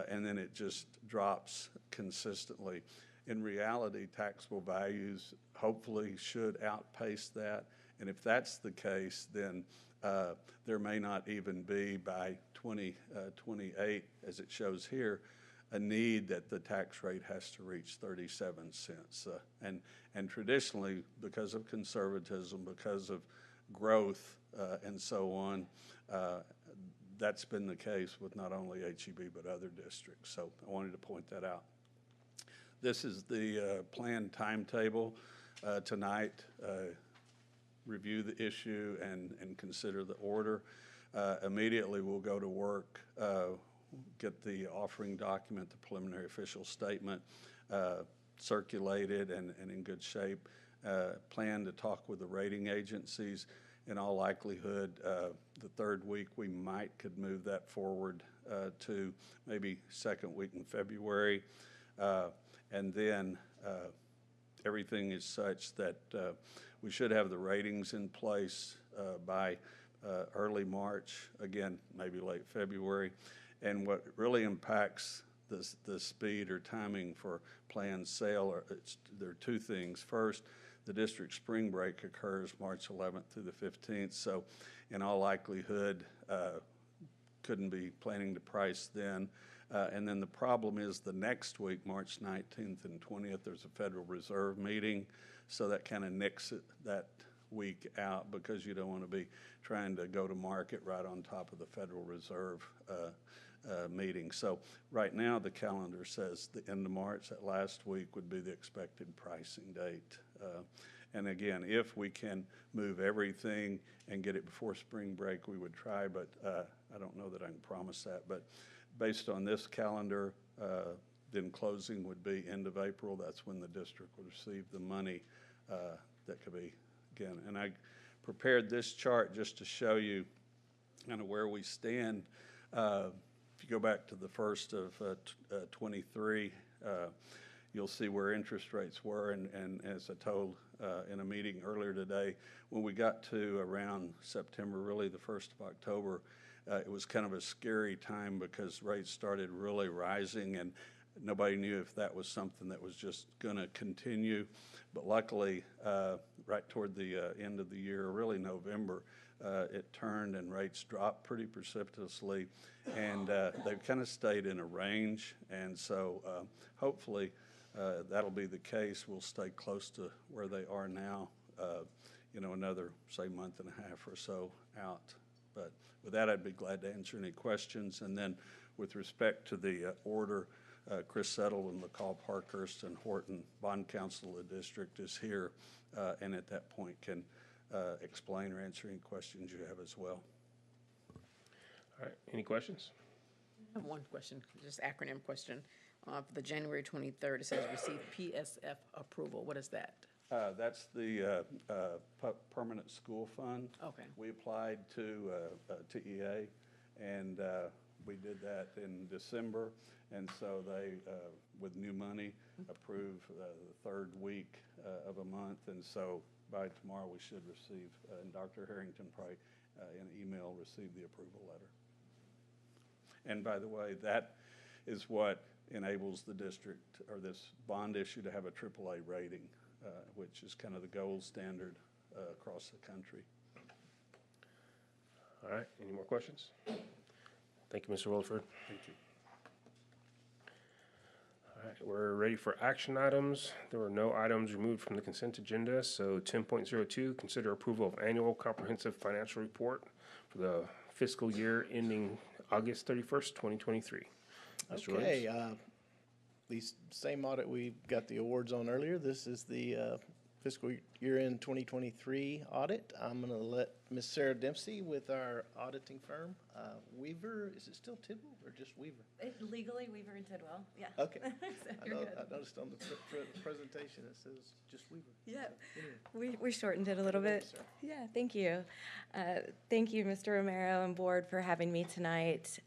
Speaker 17: and then it just drops consistently. In reality, taxable values hopefully should outpace that, and if that's the case, then there may not even be by 2028, as it shows here, a need that the tax rate has to reach 37 cents. And traditionally, because of conservatism, because of growth and so on, that's been the case with not only HEB but other districts. So I wanted to point that out. This is the planned timetable tonight. Review the issue and consider the order. Immediately we'll go to work, get the offering document, the preliminary official statement, circulated and in good shape. Plan to talk with the rating agencies. In all likelihood, the third week we could move that forward to maybe second week in February. And then everything is such that we should have the ratings in place by early March, again, maybe late February. And what really impacts the speed or timing for planned sale, there are two things. First, the district spring break occurs March 11th through the 15th, so in all likelihood, couldn't be planning to price then. And then the problem is the next week, March 19th and 20th, there's a Federal Reserve meeting, so that kind of nicks it that week out because you don't want to be trying to go to market right on top of the Federal Reserve meeting. So right now, the calendar says the end of March, that last week would be the expected pricing date. And again, if we can move everything and get it before spring break, we would try, but I don't know that I can promise that. But based on this calendar, then closing would be end of April. That's when the district would receive the money that could be, again. And I prepared this chart just to show you kind of where we stand. If you go back to the first of 23, you'll see where interest rates were. And as I told in a meeting earlier today, when we got to around September, really the 1st of October, it was kind of a scary time because rates started really rising, and nobody knew if that was something that was just going to continue. But luckily, right toward the end of the year, really November, it turned and rates dropped pretty precipitously, and they've kind of stayed in a range. And so hopefully that'll be the case. We'll stay close to where they are now, another, say, month and a half or so out. But with that, I'd be glad to answer any questions. And then with respect to the order, Chris Settle and McCall, Parkhurst, and Horton Bond Counsel of the district is here, and at that point can explain or answer any questions you have as well.
Speaker 1: All right, any questions?
Speaker 10: I have one question, just acronym question. For the January 23rd, it says receive PSF approval. What is that?
Speaker 17: That's the Permanent School Fund.
Speaker 10: Okay.
Speaker 17: We applied to TEA, and we did that in December. And so they, with new money, approve the third week of a month. And so by tomorrow, we should receive, and Dr. Harrington probably in email receive the approval letter. And by the way, that is what enables the district or this bond issue to have a AAA rating, which is kind of the gold standard across the country.
Speaker 1: All right, any more questions? Thank you, Mr. Wilford.
Speaker 17: Thank you.
Speaker 1: All right, we're ready for action items. There were no items removed from the consent agenda, so 10.02, consider approval of annual comprehensive financial report for the fiscal year ending August 31st, 2023. Mr.
Speaker 16: Okay,
Speaker 1: Williams?
Speaker 16: the same audit we got the awards on earlier. This is the fiscal year-end 2023 audit. I'm going to let Ms. Sarah Dempsey with our auditing firm, Weaver, is it still Tidwell or just Weaver?
Speaker 18: Legally, Weaver and Tidwell, yeah.
Speaker 16: Okay.
Speaker 18: So
Speaker 16: I
Speaker 18: you're good.
Speaker 16: noticed on the presentation it says just Weaver.
Speaker 18: Yeah,
Speaker 16: So, anyway.
Speaker 18: we shortened it a little bit. Yeah, thank you. Thank you, Mr. Romero and board, for having me tonight.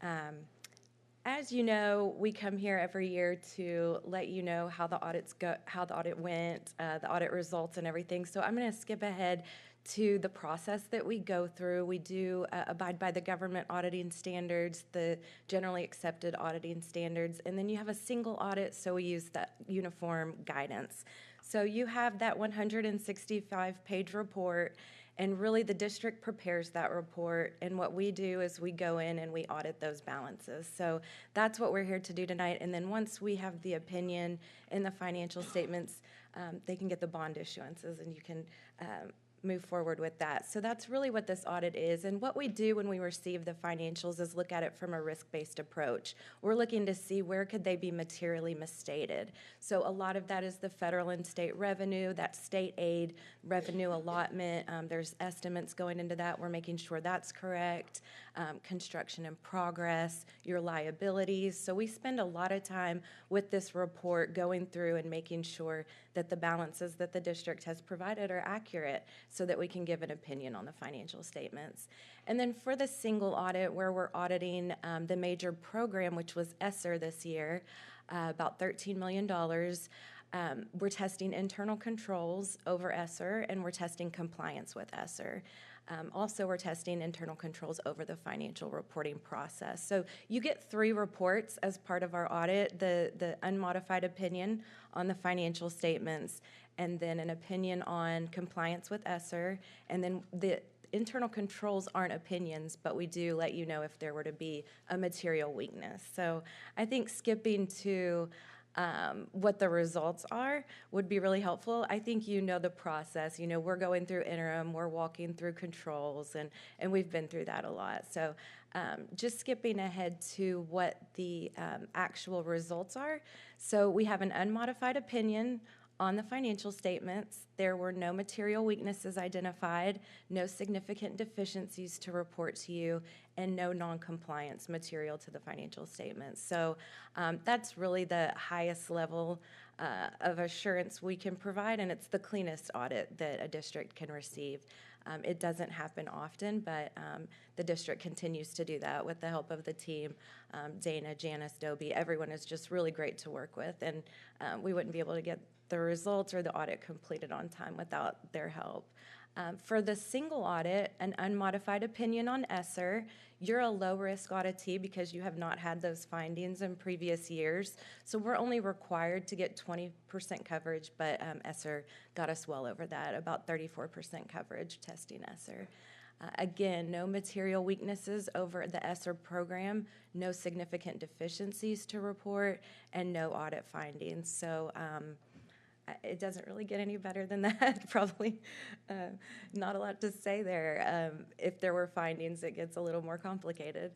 Speaker 18: As you know, we come here every year to let you know how the audits go, how the audit went, the audit results and everything. So I'm going to skip ahead to the process that we go through. We do abide by the government auditing standards, the generally accepted auditing standards, and then you have a single audit, so we use that uniform guidance. So you have that 165-page report, and really the district prepares that report, and what we do is we go in and we audit those balances. So that's what we're here to do tonight, and then once we have the opinion in the financial statements, they can get the bond issuances, and you can move forward with that. So that's really what this audit is. And what we do when we receive the financials is look at it from a risk-based approach. We're looking to see where could they be materially misstated. So a lot of that is the federal and state revenue, that state aid revenue allotment. There's estimates going into that. We're making sure that's correct. Construction in progress, your liabilities. So we spend a lot of time with this report going through and making sure that the balances that the district has provided are accurate so that we can give an opinion on the financial statements. And then for the single audit where we're auditing the major program, which was ESSER this year, about $13 million, we're testing internal controls over ESSER, and we're testing compliance with ESSER. Also, we're testing internal controls over the financial reporting process. So you get 3 reports as part of our audit, the unmodified opinion on the financial statements, and then an opinion on compliance with ESSER, and then the internal controls aren't opinions, but we do let you know if there were to be a material weakness. So I think skipping to what the results are would be really helpful. I think you know the process. You know, we're going through interim, we're walking through controls, and we've been through that a lot. So just skipping ahead to what the actual results are. So we have an unmodified opinion on the financial statements. There were no material weaknesses identified, no significant deficiencies to report to you, and no non-compliance material to the financial statements. So that's really the highest level of assurance we can provide, and it's the cleanest audit that a district can receive. It doesn't happen often, but the district continues to do that with the help of the team. Dana, Janice, Dobie, everyone is just really great to work with, and we wouldn't be able to get the results or the audit completed on time without their help. For the single audit, an unmodified opinion on ESSER, you're a low-risk auditee because you have not had those findings in previous years. So we're only required to get 20% coverage, but ESSER got us well over that, about 34% coverage testing ESSER. Again, no material weaknesses over the ESSER program, no significant deficiencies to report, and no audit findings. So it doesn't really get any better than that. Probably not a lot to say there. If there were findings, it gets a little more complicated.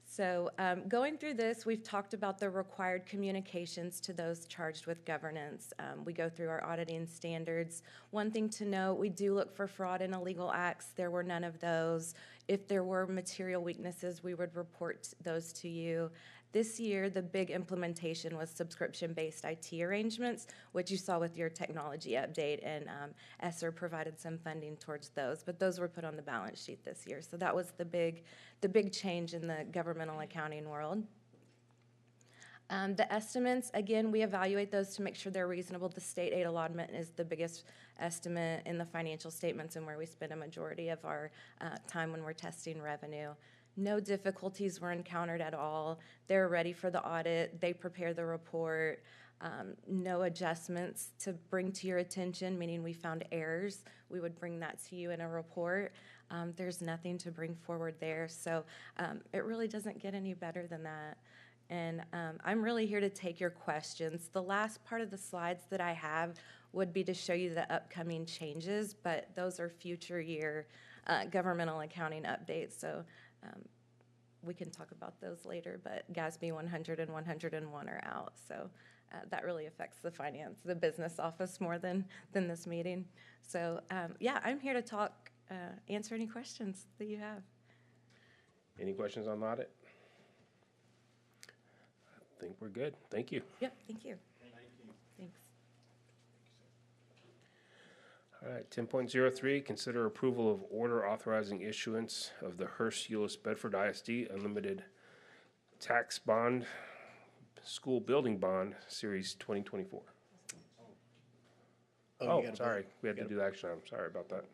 Speaker 18: So going through this, we've talked about the required communications to those charged with governance. We go through our auditing standards. One thing to note, we do look for fraud and illegal acts. There were none of those. If there were material weaknesses, we would report those to you. This year, the big implementation was subscription-based IT arrangements, which you saw with your technology update, and ESSER provided some funding towards those, but those were put on the balance sheet this year. So that was the big change in the governmental accounting world. The estimates, again, we evaluate those to make sure they're reasonable. The state aid allotment is the biggest estimate in the financial statements and where we spend a majority of our time when we're testing revenue. No difficulties were encountered at all. They're ready for the audit. They prepare the report. No adjustments to bring to your attention, meaning we found errors. We would bring that to you in a report. There's nothing to bring forward there. So it really doesn't get any better than that. And I'm really here to take your questions. The last part of the slides that I have would be to show you the upcoming changes, but those are future year governmental accounting updates. So we can talk about those later, but GASB 100 and 101 are out. So that really affects the business office more than this meeting. So yeah, I'm here to talk, answer any questions that you have.
Speaker 1: Any questions on the audit? I think we're good. Thank you.
Speaker 18: Yep, thank you. Thanks.
Speaker 1: All right, 10.03, consider approval of order authorizing issuance of the Hurst-Euless-Bedford ISD Unlimited Tax Bond, School Building Bond, Series 2024. Oh, sorry, we had to do the action item. Sorry about that.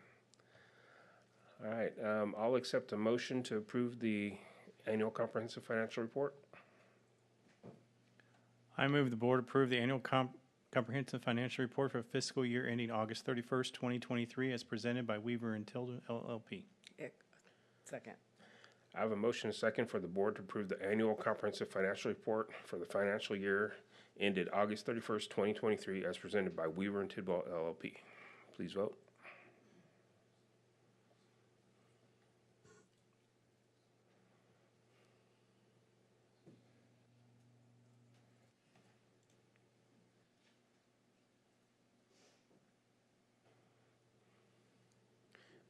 Speaker 1: All right, I'll accept a motion to approve the annual comprehensive financial report.
Speaker 4: I move the board approve the annual comprehensive financial report for fiscal year ending August 31st, 2023, as presented by Weaver and Tilden LLP.
Speaker 10: Second.
Speaker 1: I have a motion and a second for the board to approve the annual comprehensive financial report for the financial year ended August 31st, 2023, as presented by Weaver and Tidwell LLP. Please vote.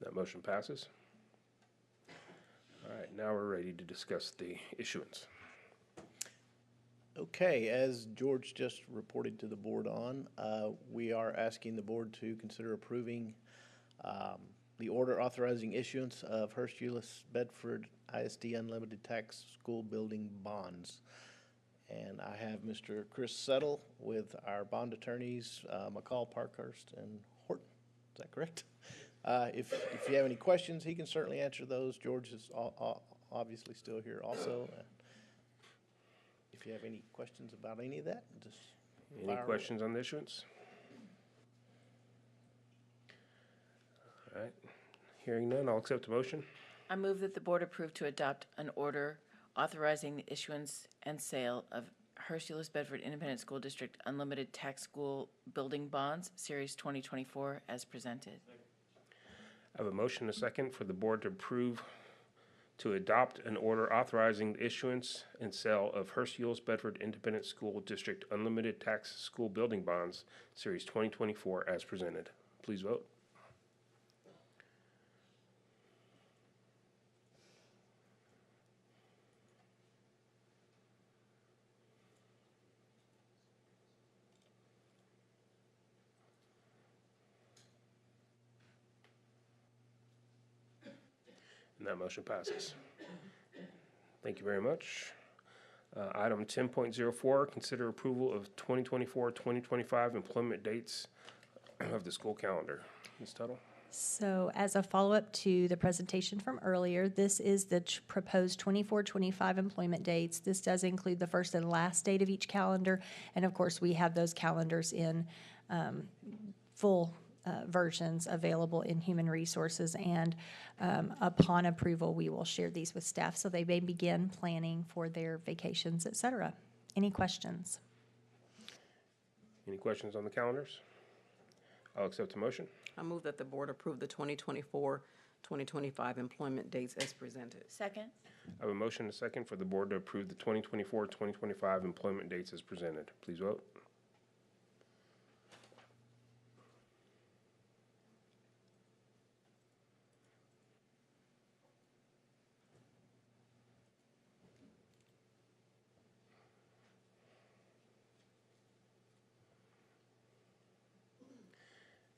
Speaker 1: That motion passes. All right, now we're ready to discuss the issuance.
Speaker 16: Okay, as George just reported to the board on, we are asking the board to consider approving the order authorizing issuance of Hurst-Euless-Bedford ISD Unlimited Tax School Building Bonds. And I have Mr. Chris Settle with our bond attorneys, McCall, Parkhurst, and Horton. Is that correct? If you have any questions, he can certainly answer those. George is obviously still here also. If you have any questions about any of that, just
Speaker 1: Any questions on the issuance? All right, hearing none, I'll accept a motion.
Speaker 3: I move that the board approve to adopt an order authorizing the issuance and sale of Hurst-Euless-Bedford Independent School District Unlimited Tax School Building Bonds, Series 2024, as presented.
Speaker 1: I have a motion and a second for the board to adopt an order authorizing the issuance and sale of Hurst-Euless-Bedford Independent School District Unlimited Tax School Building Bonds, Series 2024, as presented. Please vote. And that motion passes. Thank you very much. Item 10.04, consider approval of 2024-2025 employment dates of the school calendar. Ms. Tuttle?
Speaker 8: So as a follow-up to the presentation from earlier, this is the proposed 24-25 employment dates. This does include the first and last date of each calendar. And of course, we have those calendars in full versions available in Human Resources, and upon approval, we will share these with staff so they may begin planning for their vacations, et cetera. Any questions?
Speaker 1: Any questions on the calendars? I'll accept a motion.
Speaker 10: I move that the board approve the 2024-2025 employment dates as presented.
Speaker 3: Second.
Speaker 1: I have a motion and a second for the board to approve the 2024-2025 employment dates as presented. Please vote.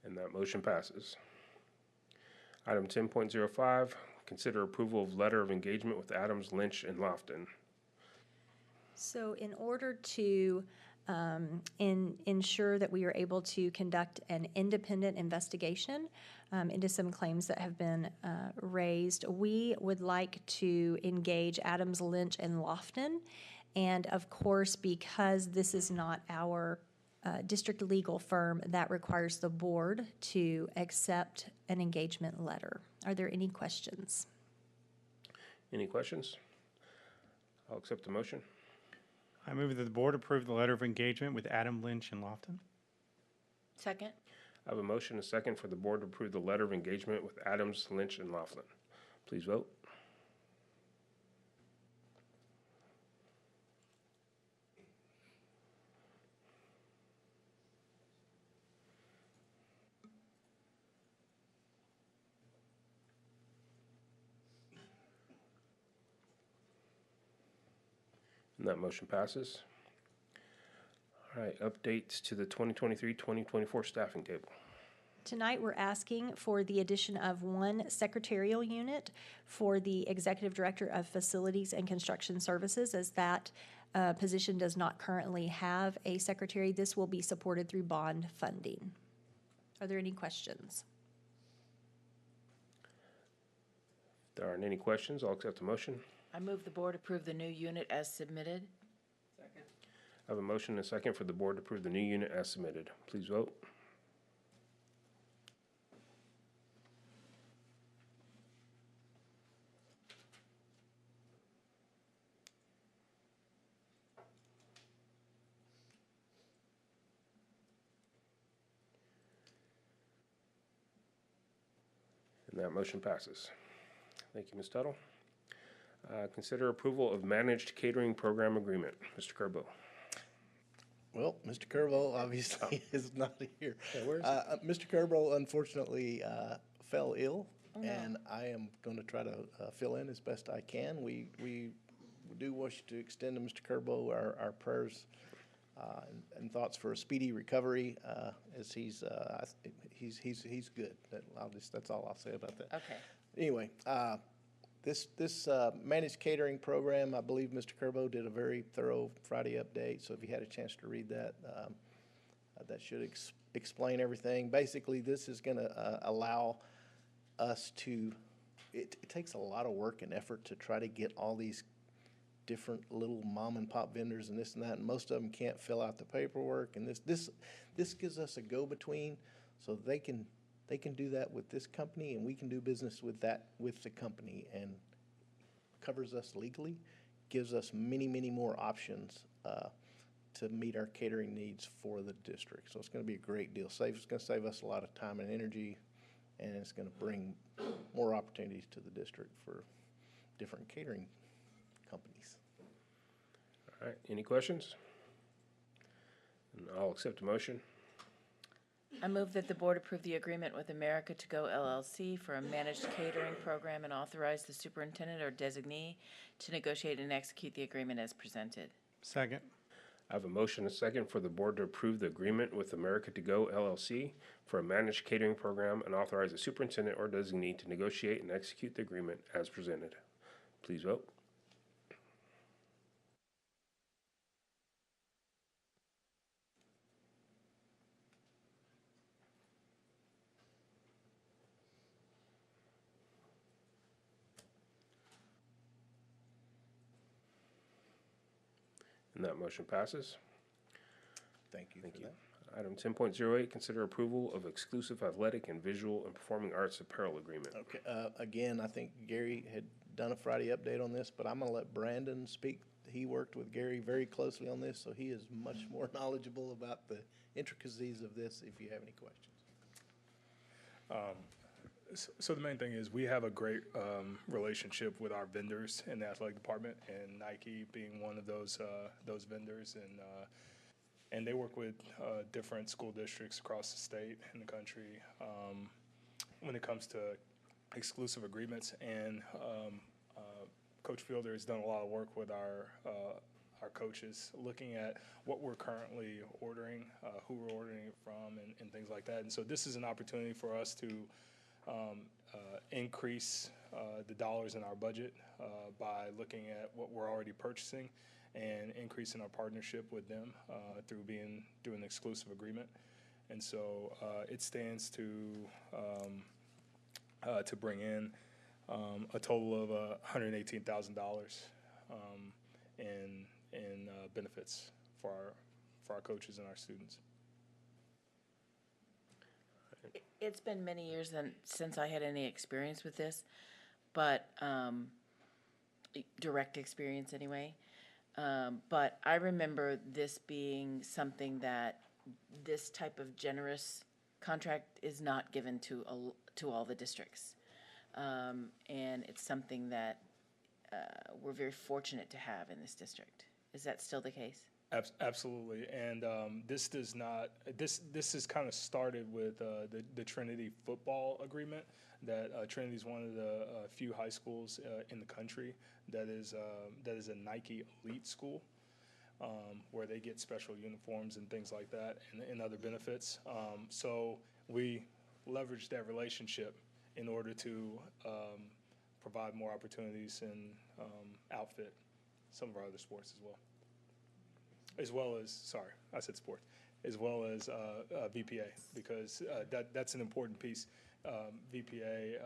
Speaker 1: And that motion passes. Item 10.05, consider approval of letter of engagement with Adams, Lynch, and Lofton.
Speaker 8: So in order to ensure that we are able to conduct an independent investigation into some claims that have been raised, we would like to engage Adams, Lynch, and Lofton. And of course, because this is not our district legal firm, that requires the board to accept an engagement letter. Are there any questions?
Speaker 1: Any questions? I'll accept the motion.
Speaker 4: I move that the board approve the letter of engagement with Adam, Lynch, and Lofton.
Speaker 3: Second.
Speaker 1: I have a motion and a second for the board to approve the letter of engagement with Adams, Lynch, and Lofton. Please vote. And that motion passes. All right, updates to the 2023-2024 staffing table.
Speaker 8: Tonight, we're asking for the addition of one secretarial unit for the Executive Director of Facilities and Construction Services, as that position does not currently have a secretary. This will be supported through bond funding. Are there any questions?
Speaker 1: If there aren't any questions, I'll accept the motion.
Speaker 3: I move the board approve the new unit as submitted.
Speaker 10: Second.
Speaker 1: I have a motion and a second for the board to approve the new unit as submitted. Please vote. And that motion passes. Thank you, Ms. Tuttle. Consider approval of managed catering program agreement. Mr. Kerbo.
Speaker 16: Well, Mr. Curvo obviously is not here. Mr. Curvo unfortunately fell ill, and I am going to try to fill in as best I can. We do wish to extend to Mr. Curvo our prayers and thoughts for a speedy recovery, as he's good. That's all I'll say about that.
Speaker 3: Okay.
Speaker 16: Anyway, this managed catering program, I believe Mr. Curvo did a very thorough Friday update, so if you had a chance to read that, that should explain everything. Basically, this is going to allow us to, it takes a lot of work and effort to try to get all these different little mom and pop vendors and this and that, and most of them can't fill out the paperwork, and this gives us a go-between, so they can do that with this company, and we can do business with the company, and covers us legally, gives us many more options to meet our catering needs for the district. So it's going to be a great deal. It's going to save us a lot of time and energy, and it's going to bring more opportunities to the district for different catering companies.
Speaker 1: All right, any questions? And I'll accept a motion.
Speaker 3: I move that the board approve the agreement with America to Go LLC for a managed catering program and authorize the superintendent or designee to negotiate and execute the agreement as presented.
Speaker 4: Second.
Speaker 1: I have a motion and a second for the board to approve the agreement with America to Go LLC for a managed catering program and authorize the superintendent or designee to negotiate and execute the agreement as presented. Please vote. And that motion passes.
Speaker 16: Thank you for that.
Speaker 1: Item 10.08, consider approval of exclusive athletic and visual and performing arts apparel agreement.
Speaker 16: Okay, again, I think Gary had done a Friday update on this, but I'm going to let Brandon speak. He worked with Gary very closely on this, so he is much more knowledgeable about the intricacies of this if you have any questions.
Speaker 13: So the main thing is we have a great relationship with our vendors in the athletic department, and Nike being one of those vendors, and they work with different school districts across the state and the country when it comes to exclusive agreements. And Coach Fielder has done a lot of work with our coaches, looking at what we're currently ordering, who we're ordering it from, and things like that. And so this is an opportunity for us to increase the dollars in our budget by looking at what we're already purchasing and increasing our partnership with them through an exclusive agreement. And so it stands to bring in a total of $118,000 in benefits for our coaches and our students.
Speaker 3: It's been many years since I had any experience with this, but direct experience anyway. But I remember this being something that this type of generous contract is not given to all the districts. And it's something that we're very fortunate to have in this district. Is that still the case?
Speaker 13: Absolutely, and this does not. This is kind of started with the Trinity football agreement. That Trinity is one of the few high schools in the country that is a Nike elite school, where they get special uniforms and things like that, and other benefits. So we leveraged that relationship in order to provide more opportunities and outfit some of our other sports as well. As well as, sorry, I said sport, as well as VPA, because that's an important piece. VPA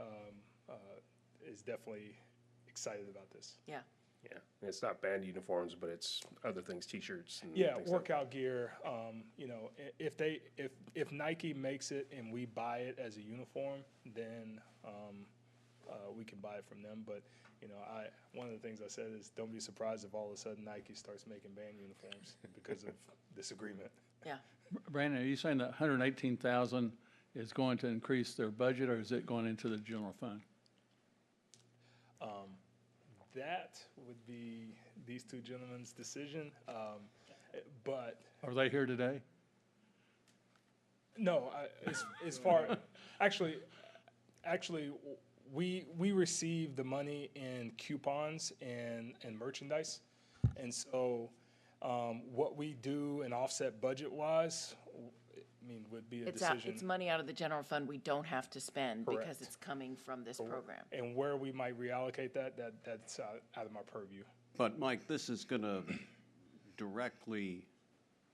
Speaker 13: is definitely excited about this.
Speaker 3: Yeah.
Speaker 1: Yeah, and it's not band uniforms, but it's other things, T-shirts. And
Speaker 13: Yeah,
Speaker 1: things
Speaker 13: workout
Speaker 1: like
Speaker 13: gear. You know, if Nike makes it and we buy it as a uniform, then we can buy it from them. But you know, one of the things I said is don't be surprised if all of a sudden Nike starts making band uniforms because of this agreement.
Speaker 3: Yeah.
Speaker 9: Brandon, are you saying that 118,000 is going to increase their budget, or is it going into the general fund?
Speaker 13: That would be these two gentlemen's decision, but
Speaker 9: Are they here today?
Speaker 13: no. As far actually, we receive the money in coupons and merchandise, and so what we do and offset budget wise, I mean, would be a decision.
Speaker 3: It's money out of the general fund we don't have to spend
Speaker 13: Correct.
Speaker 3: because it's coming from this program.
Speaker 13: And where we might reallocate that's out of my purview.
Speaker 5: But Mike, this is going to directly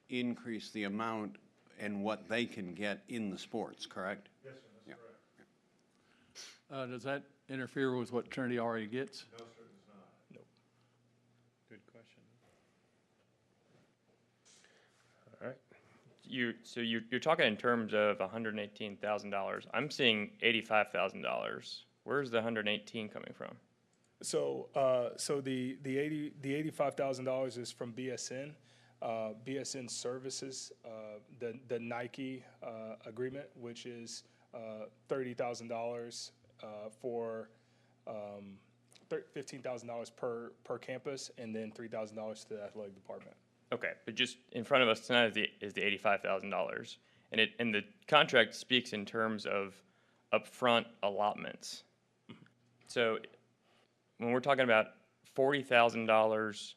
Speaker 5: increase the amount and what they can get in the sports, correct?
Speaker 9: Yes, sir, that's correct. Does that interfere with what Trinity already gets?
Speaker 13: No, sir, it does not. Nope.
Speaker 4: Good question.
Speaker 1: All right.
Speaker 14: You're talking in terms of $118,000. I'm seeing $85,000. Where's the 118 coming from?
Speaker 13: So the $85,000 is from BSN. BSN Services, the Nike agreement, which is $30,000 for $15,000 per campus, and then $3,000 to the athletic department.
Speaker 14: Okay, but just in front of us tonight is the $85,000, and the contract speaks in terms of upfront allotments. So when we're talking about $40,000,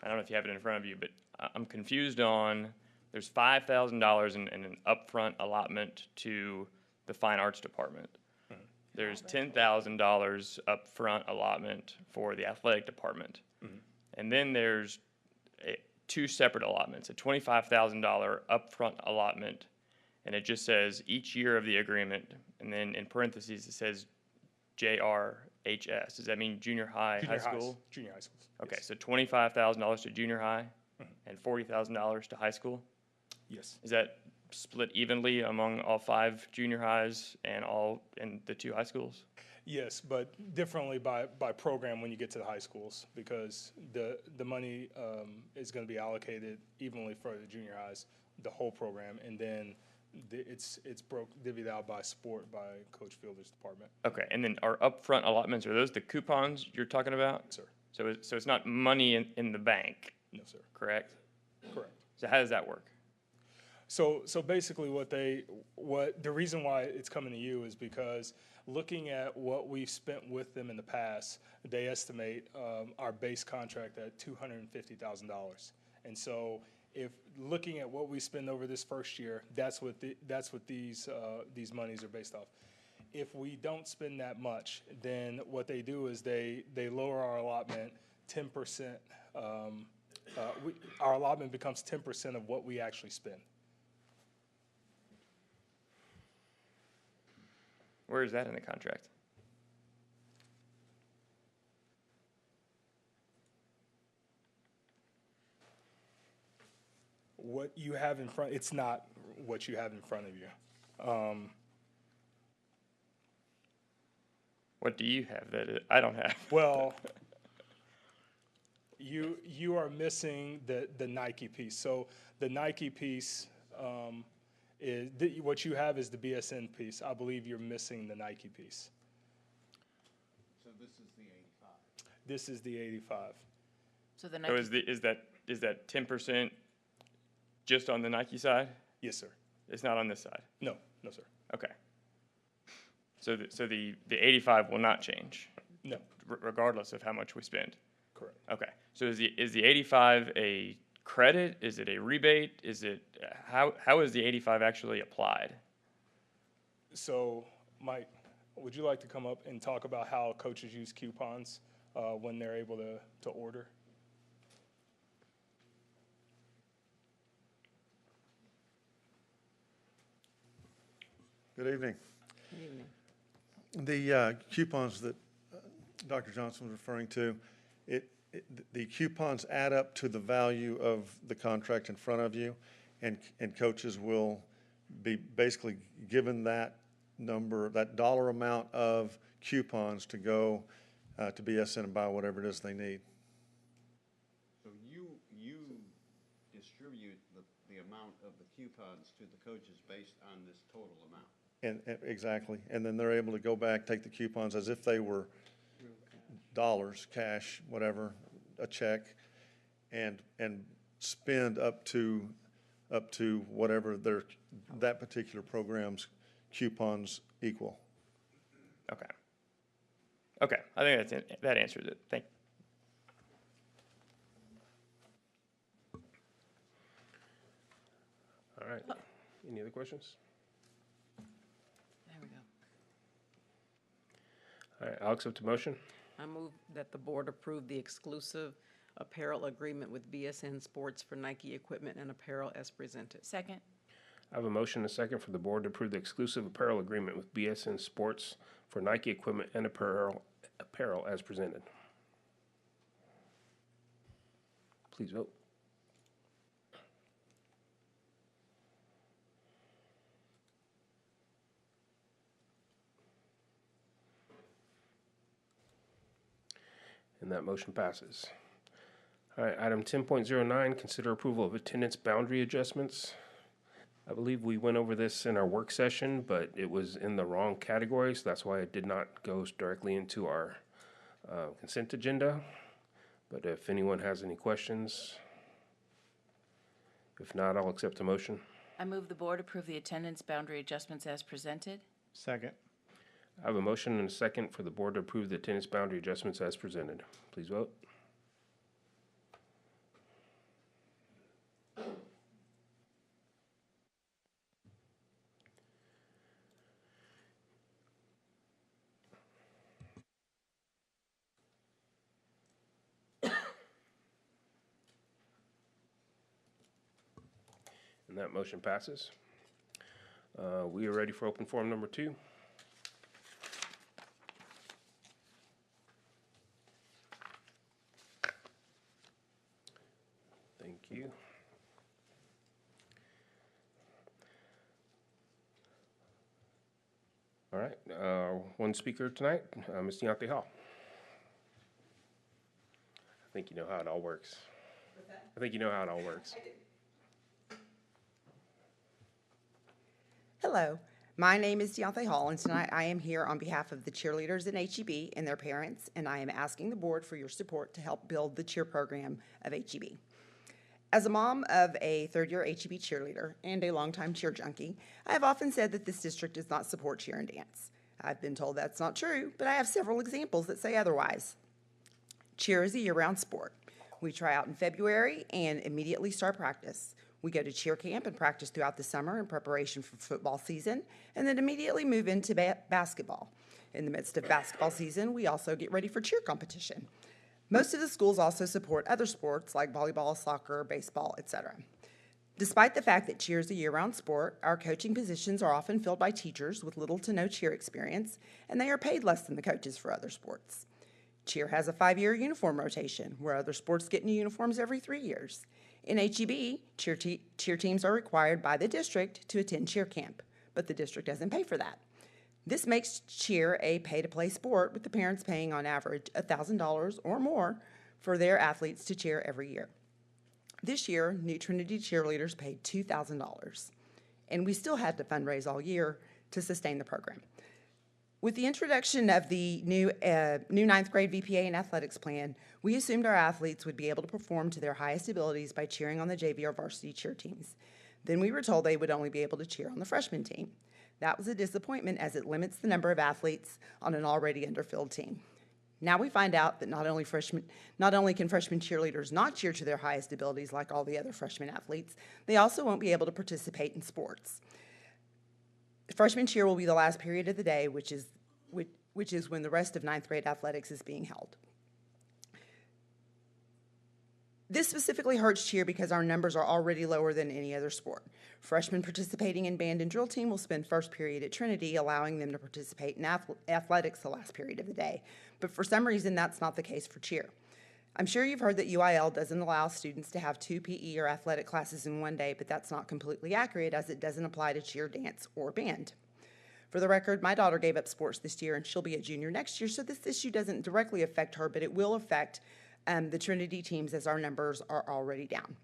Speaker 14: I don't know if you have it in front of you, but I'm confused on, there's $5,000 in an upfront allotment to the fine arts department. There's $10,000 upfront allotment for the athletic department. And then there's two separate allotments, a $25,000 upfront allotment, and it just says each year of the agreement, and then in parentheses it says JRHS. Does that mean junior high, high school?
Speaker 13: Junior high schools.
Speaker 14: Okay, so $25,000 to junior high and $40,000 to high school?
Speaker 13: Yes.
Speaker 14: Is that split evenly among all 5 junior highs and all in the 2 high schools?
Speaker 13: Yes, but differently by program when you get to the high schools, because the money is going to be allocated evenly for the junior highs, the whole program, and then it's divvied out by sport by Coach Fielder's department.
Speaker 14: Okay, and then our upfront allotments, are those the coupons you're talking about?
Speaker 13: Sir.
Speaker 14: So it's not money in the bank?
Speaker 13: No, sir.
Speaker 14: Correct?
Speaker 13: Correct.
Speaker 14: So how does that work?
Speaker 13: So basically what the reason why it's coming to you is because looking at what we've spent with them in the past, they estimate our base contract at $250,000. And so if looking at what we spend over this first year, that's what these monies are based off. If we don't spend that much, then what they do is they lower our allotment 10%. Our allotment becomes 10% of what we actually spend.
Speaker 14: Where is that in the contract?
Speaker 13: What you have in front, it's not what you have in front of you.
Speaker 14: What do you have that I don't have?
Speaker 13: Well, you are missing the Nike piece. So the Nike piece what you have is the BSN piece. I believe you're missing the Nike piece.
Speaker 5: So this is the 85.
Speaker 13: This is the 85.
Speaker 3: So the
Speaker 14: So is that 10% just on the Nike side?
Speaker 13: Yes, sir.
Speaker 14: It's not on this side?
Speaker 13: No, sir.
Speaker 14: Okay. So the 85 will not change?
Speaker 13: No.
Speaker 14: Regardless of how much we spend?
Speaker 13: Correct.
Speaker 14: Okay. So is the 85 a credit? Is it a rebate? Is it how is the 85 actually applied?
Speaker 13: So, Mike, would you like to come up and talk about how coaches use coupons when they're able to order?
Speaker 19: Good evening.
Speaker 10: Good evening.
Speaker 19: The coupons that Dr. Johnson was referring to, the coupons add up to the value of the contract in front of you, and coaches will be basically given that number, that dollar amount of coupons to go to BSN and buy whatever it is they need.
Speaker 5: So you distribute the amount of the coupons to the coaches based on this total amount.
Speaker 19: And exactly, and then they're able to go back, take the coupons as if they were dollars, cash, whatever, a check, and spend up to whatever that particular program's coupons equal.
Speaker 14: Okay. Okay. I think that answers it. Thank you.
Speaker 1: All right. Any other questions?
Speaker 10: There we go.
Speaker 1: All right, I'll accept a motion.
Speaker 10: I move that the board approve the exclusive apparel agreement with BSN Sports for Nike equipment and apparel as presented.
Speaker 3: Second.
Speaker 1: I have a motion and a second for the board to approve the exclusive apparel agreement with BSN Sports for Nike equipment and apparel as presented. Please vote. And that motion passes. All right, item 10.09, consider approval of attendance boundary adjustments. I believe we went over this in our work session, but it was in the wrong category, so that's why it did not go directly into our consent agenda. But if anyone has any questions, if not, I'll accept the motion.
Speaker 3: I move the board approve the attendance boundary adjustments as presented.
Speaker 4: Second.
Speaker 1: I have a motion and a second for the board to approve the attendance boundary adjustments as presented. Please vote. And that motion passes. We are ready for open forum number 2. Thank you. All right, one speaker tonight, Ms. Deontay Hall. I think you know how it all works.
Speaker 20: What's that?
Speaker 1: I think you know how it all works.
Speaker 20: Hello, my name is Deontay Hall, and tonight I am here on behalf of the cheerleaders in HEB and their parents, and I am asking the board for your support to help build the cheer program of HEB. As a mom of a third-year HEB cheerleader and a longtime cheer junkie, I have often said that this district does not support cheer and dance. I've been told that's not true, but I have several examples that say otherwise. Cheer is a year-round sport. We try out in February and immediately start practice. We go to cheer camp and practice throughout the summer in preparation for football season, and then immediately move into basketball. In the midst of basketball season, we also get ready for cheer competition. Most of the schools also support other sports like volleyball, soccer, baseball, etc. Despite the fact that cheer is a year-round sport, our coaching positions are often filled by teachers with little to no cheer experience, and they are paid less than the coaches for other sports. Cheer has a 5-year uniform rotation, where other sports get new uniforms every 3 years. In HEB, cheer teams are required by the district to attend cheer camp, but the district doesn't pay for that. This makes cheer a pay-to-play sport, with the parents paying on average $1,000 or more for their athletes to cheer every year. This year, New Trinity cheerleaders paid $2,000, and we still had to fundraise all year to sustain the program. With the introduction of the new 9th grade VPA and athletics plan, we assumed our athletes would be able to perform to their highest abilities by cheering on the JV or varsity cheer teams. Then we were told they would only be able to cheer on the freshman team. That was a disappointment, as it limits the number of athletes on an already underfilled team. Now we find out that not only can freshman cheerleaders not cheer to their highest abilities like all the other freshman athletes, they also won't be able to participate in sports. Freshman cheer will be the last period of the day, which is when the rest of 9th grade athletics is being held. This specifically hurts cheer because our numbers are already lower than any other sport. Freshmen participating in band and drill team will spend first period at Trinity, allowing them to participate in athletics the last period of the day. But for some reason, that's not the case for cheer. I'm sure you've heard that UIL doesn't allow students to have 2 PE or athletic classes in one day, but that's not completely accurate, as it doesn't apply to cheer, dance, or band. For the record, my daughter gave up sports this year, and she'll be a junior next year, so this issue doesn't directly affect her, but it will affect the Trinity teams, as our numbers are already down.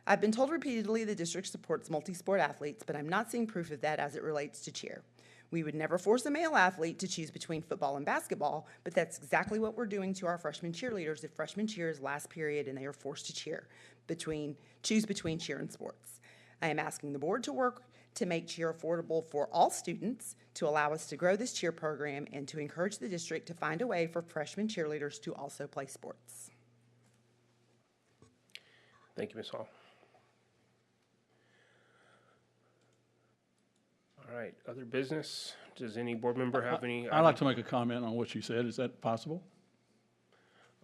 Speaker 20: I've been told repeatedly the district supports multi-sport athletes, but I'm not seeing proof of that as it relates to cheer. We would never force a male athlete to choose between football and basketball, but that's exactly what we're doing to our freshman cheerleaders if freshman cheer is last period and they are forced to choose between cheer and sports. I am asking the board to work to make cheer affordable for all students, to allow us to grow this cheer program, and to encourage the district to find a way for freshman cheerleaders to also play sports.
Speaker 1: Thank you, Ms. Hall. All right, other business? Does any board member have any?
Speaker 9: I'd like to make a comment on what you said. Is that possible?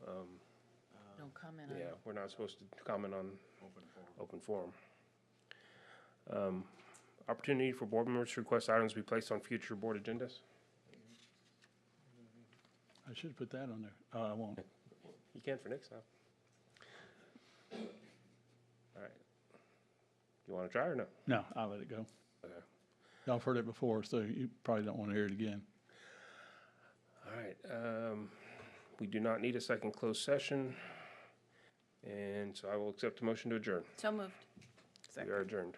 Speaker 3: Don't comment on
Speaker 1: Yeah, we're not supposed to comment on open forum. Opportunity for board members to request items be placed on future board agendas.
Speaker 9: I should put that on there. Oh, I won't.
Speaker 1: You can for next time. All right. You want to try or no?
Speaker 9: No, I'll let it go.
Speaker 1: Okay.
Speaker 9: Y'all have heard it before, so you probably don't want to hear it again.
Speaker 1: All right. We do not need a second closed session. And so I will accept the motion to adjourn.
Speaker 3: So moved.
Speaker 1: We are adjourned.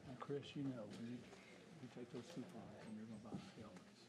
Speaker 9: Now, Chris, you know, when you take those coupons and you're gonna buy helmets,